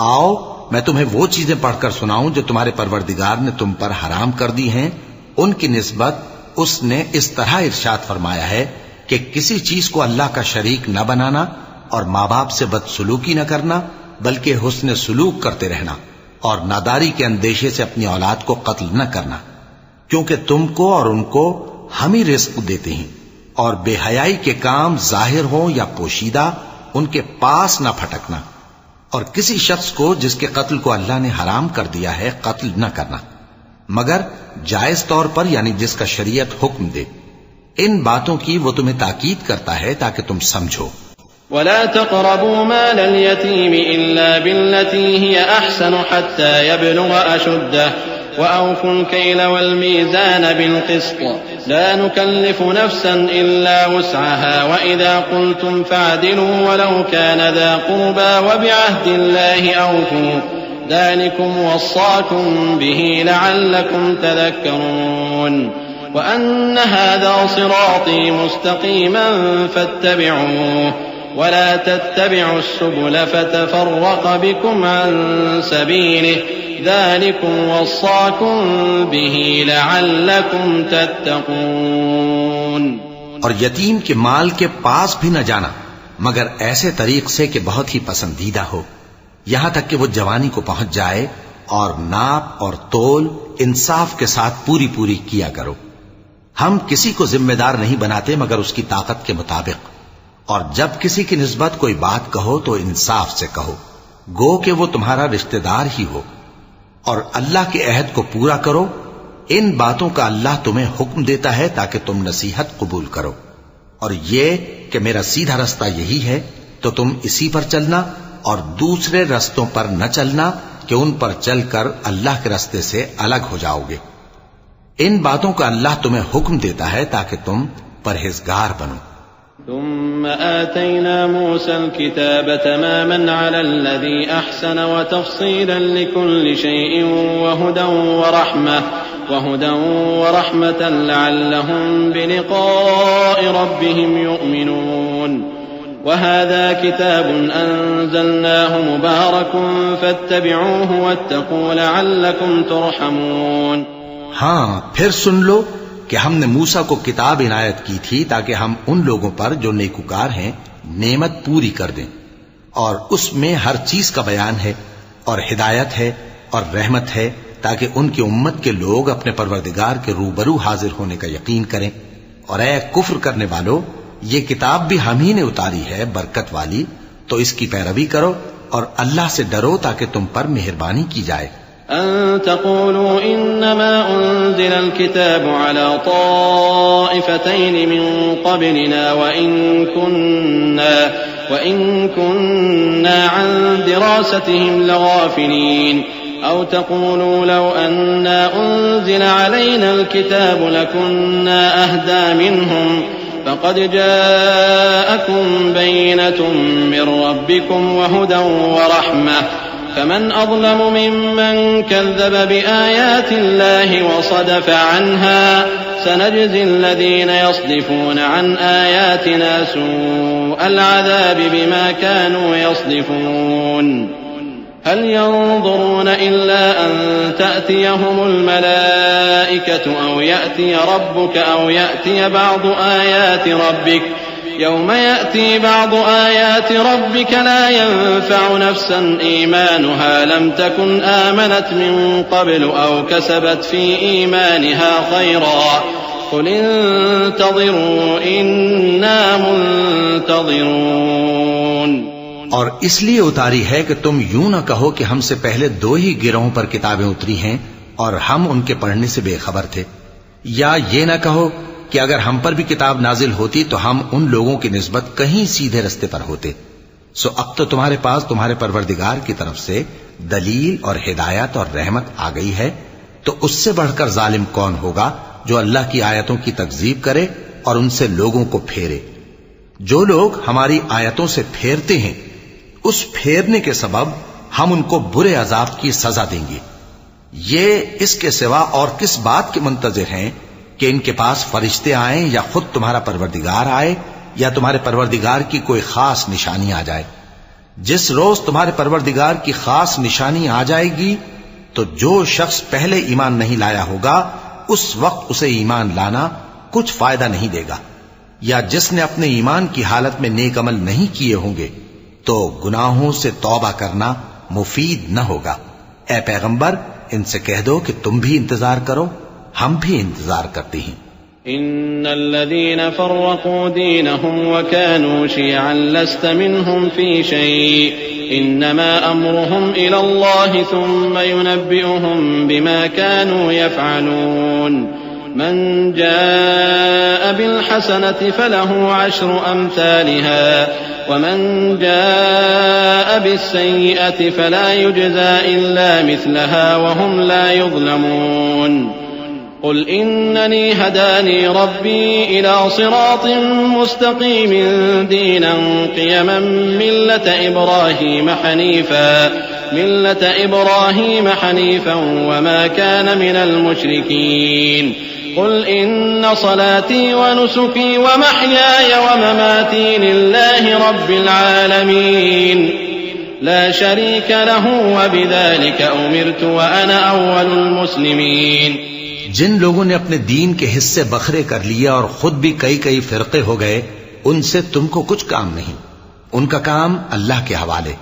آؤ میں تمہیں وہ چیزیں پڑھ کر سناؤں جو تمہارے پروردگار نے تم پر حرام کر دی ہیں۔ ان کی نسبت اس نے اس طرح ارشاد فرمایا ہے کہ کسی چیز کو اللہ کا شریک نہ بنانا، اور ماں باپ سے بدسلوکی نہ کرنا بلکہ حسن سلوک کرتے رہنا، اور ناداری کے اندیشے سے اپنی اولاد کو قتل نہ کرنا، کیونکہ تم کو اور ان کو ہم ہی رزق دیتے ہیں، اور بے حیائی کے کام ظاہر ہوں یا پوشیدہ ان کے پاس نہ پھٹکنا، اور کسی شخص کو جس کے قتل کو اللہ نے حرام کر دیا ہے قتل نہ کرنا مگر جائز طور پر، یعنی جس کا شریعت حکم دے۔ ان باتوں کی وہ تمہیں تاکید کرتا ہے تاکہ تم سمجھو۔ ولا تقربوا مال اليتيم إلا بالتي هي أحسن حتى يبلغ أشده وأوفوا الكيل والميزان بالقسط لا نكلف نفسا إلا وسعها وإذا قلتم فاعدلوا ولو كان ذا قربى وبعهد الله أوفوا ذلكم وصاكم به لعلكم تذكرون وأن هذا صراطي مستقيما فاتبعوه ولا تتبعوا السبل فتفرق بكم عن سبيله ذلكم وصاكم به لعلكم تتقون۔ اور یتیم کے مال کے پاس بھی نہ جانا مگر ایسے طریق سے کہ بہت ہی پسندیدہ ہو، یہاں تک کہ وہ جوانی کو پہنچ جائے، اور ناپ اور تول انصاف کے ساتھ پوری پوری کیا کرو۔ ہم کسی کو ذمہ دار نہیں بناتے مگر اس کی طاقت کے مطابق، اور جب کسی کی نسبت کوئی بات کہو تو انصاف سے کہو، گو کہ وہ تمہارا رشتہ دار ہی ہو، اور اللہ کے عہد کو پورا کرو۔ ان باتوں کا اللہ تمہیں حکم دیتا ہے تاکہ تم نصیحت قبول کرو۔ اور یہ کہ میرا سیدھا رستہ یہی ہے تو تم اسی پر چلنا اور دوسرے رستوں پر نہ چلنا کہ ان پر چل کر اللہ کے رستے سے الگ ہو جاؤ گے۔ ان باتوں کا اللہ تمہیں حکم دیتا ہے تاکہ تم پرہیزگار بنو۔ ثم آتينا موسى الكتاب تماما على الذي أحسن وتفصيلا لكل شيء وهدى ورحمة لعلهم بلقاء ربهم يؤمنون وهذا كتاب أنزلناه مبارك فاتبعوه واتقوا لعلكم ترحمون۔ ہاں پھر سن لو کہ ہم نے موسیٰ کو کتاب عنایت کی تھی تاکہ ہم ان لوگوں پر جو نیکوکار ہیں نعمت پوری کر دیں، اور اس میں ہر چیز کا بیان ہے اور ہدایت ہے اور رحمت ہے تاکہ ان کی امت کے لوگ اپنے پروردگار کے روبرو حاضر ہونے کا یقین کریں۔ اور اے کفر کرنے والو، یہ کتاب بھی ہم ہی نے اتاری ہے برکت والی، تو اس کی پیروی کرو اور اللہ سے ڈرو تاکہ تم پر مہربانی کی جائے۔ أن تقولوا إنما أنزل الكتاب على طائفتين من قبلنا وإن كنا عن دراستهم لغافلين أو تقولوا لو أنا أنزل علينا الكتاب لكنا أهدى منهم فقد جاءكم بينة من ربكم وهدى ورحمة فمن أظلم ممن كذب بآيات الله وصدف عنها سنجزي الذين يصدفون عن آياتنا سوء العذاب بما كانوا يصدفون هل ينظرون إلا أن تأتيهم الملائكة أو يأتي ربك أو يأتي بعض آيات ربك يوم يأتي بعض آيات ربك لا ينفع نفسا إيمانها لم تكن آمنت من قبل أو كسبت في إيمانها خيرا قل انتظروا إنا منتظرون۔ اور اس لیے اتاری ہے کہ تم یوں نہ کہو کہ ہم سے پہلے دو ہی گروہوں پر کتابیں اتری ہیں اور ہم ان کے پڑھنے سے بے خبر تھے، یا یہ نہ کہو کہ اگر ہم پر بھی کتاب نازل ہوتی تو ہم ان لوگوں کی نسبت کہیں سیدھے رستے پر ہوتے۔ سو اب تو تمہارے پاس تمہارے پروردگار کی طرف سے دلیل اور ہدایت اور رحمت آ گئی ہے، تو اس سے بڑھ کر ظالم کون ہوگا جو اللہ کی آیتوں کی تکذیب کرے اور ان سے لوگوں کو پھیرے۔ جو لوگ ہماری آیتوں سے پھیرتے ہیں اس پھیرنے کے سبب ہم ان کو برے عذاب کی سزا دیں گے۔ یہ اس کے سوا اور کس بات کے منتظر ہیں کہ ان کے پاس فرشتے آئیں یا خود تمہارا پروردگار آئے یا تمہارے پروردگار کی کوئی خاص نشانی آ جائے۔ جس روز تمہارے پروردگار کی خاص نشانی آ جائے گی تو جو شخص پہلے ایمان نہیں لایا ہوگا اس وقت اسے ایمان لانا کچھ فائدہ نہیں دے گا، یا جس نے اپنے ایمان کی حالت میں نیک عمل نہیں کیے ہوں گے تو گناہوں سے توبہ کرنا مفید نہ ہوگا۔ اے پیغمبر ان سے کہہ دو کہ تم بھی انتظار کرو، ہم بھی انتظار کرتے ہیں۔ إن الذين فرقوا دينهم وكانوا شيعا لست منهم في شيء إنما أمرهم إلى الله ثم ينبئهم بما كانوا يفعلون من جاء بالحسنة فله 10 أمثالها ومن جاء بالسيئة فلا يجزى إلا مثلها وهم لا يظلمون قل إنني هداني ربي إلى صراط مستقيم دينا قيما ملة إبراهيم حنيفا وما كان من المشركين قل إن صلاتي ونسكي ومحياي ومماتي لله رب العالمين لا شريك له وبذلك أمرت وأنا أول المسلمين۔ جن لوگوں نے اپنے دین کے حصے بکھرے کر لیا اور خود بھی کئی فرقے ہو گئے ان سے تم کو کچھ کام نہیں، ان کا کام اللہ کے حوالے۔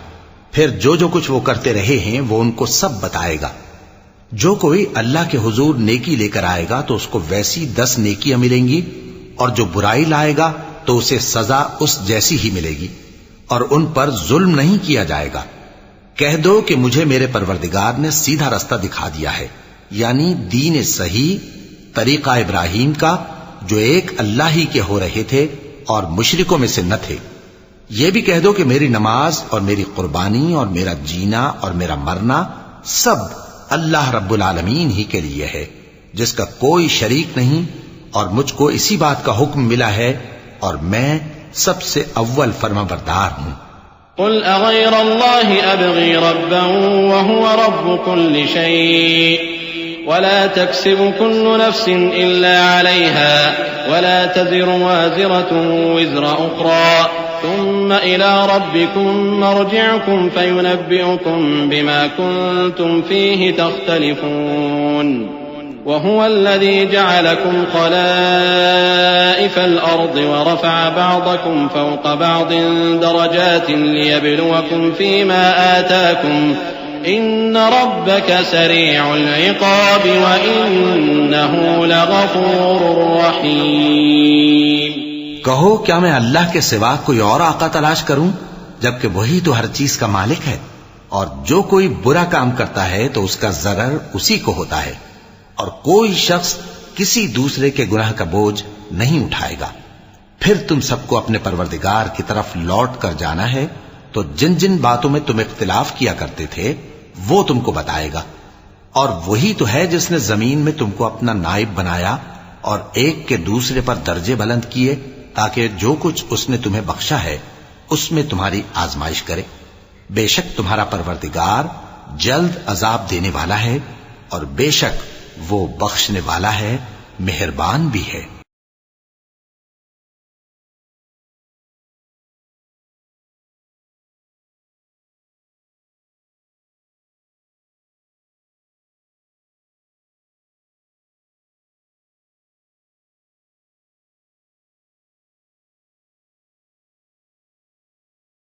پھر جو کچھ وہ کرتے رہے ہیں وہ ان کو سب بتائے گا۔ جو کوئی اللہ کے حضور نیکی لے کر آئے گا تو اس کو ویسی 10 نیکیاں ملیں گی، اور جو برائی لائے گا تو اسے سزا اس جیسی ہی ملے گی، اور ان پر ظلم نہیں کیا جائے گا۔ کہہ دو کہ مجھے میرے پروردگار نے سیدھا راستہ دکھا دیا ہے، یعنی دین صحیح، طریقہ ابراہیم کا جو ایک اللہ ہی کے ہو رہے تھے اور مشرکوں میں سے نہ تھے۔ یہ بھی کہہ دو کہ میری نماز اور میری قربانی اور میرا جینا اور میرا مرنا سب اللہ رب العالمین ہی کے لیے ہے، جس کا کوئی شریک نہیں، اور مجھ کو اسی بات کا حکم ملا ہے اور میں سب سے اول فرمانبردار ہوں۔ قل اغير الله ابغي ربا وهو رب كل شيء ولا تكسب كل نفس الا عليها ولا تزر وازرة وزر اخرى ثم الى ربكم مرجعكم فينبئكم بما كنتم فيه تختلفون وهو الذي جعلكم خلائف الأرض ورفع بعضكم فوق بعض درجات ليبلوكم فيما آتاكم إن ربك سريع العقاب وإنه لغفور رحيم۔ کہو کیا میں اللہ کے سوا کوئی اور آقا تلاش کروں جبکہ وہی تو ہر چیز کا مالک ہے، اور جو کوئی برا کام کرتا ہے تو اس کا ضرر اسی کو ہوتا ہے، اور کوئی شخص کسی دوسرے کے گناہ کا بوجھ نہیں اٹھائے گا۔ پھر تم سب کو اپنے پروردگار کی طرف لوٹ کر جانا ہے، تو جن جن باتوں میں تم اختلاف کیا کرتے تھے وہ تم کو بتائے گا، اور وہی تو ہے جس نے زمین میں تم کو اپنا نائب بنایا اور ایک کے دوسرے پر درجے بلند کیے تاکہ جو کچھ اس نے تمہیں بخشا ہے اس میں تمہاری آزمائش کرے۔ بے شک تمہارا پروردگار جلد عذاب دینے والا ہے، اور بے شک وہ بخشنے والا ہے، مہربان بھی ہے۔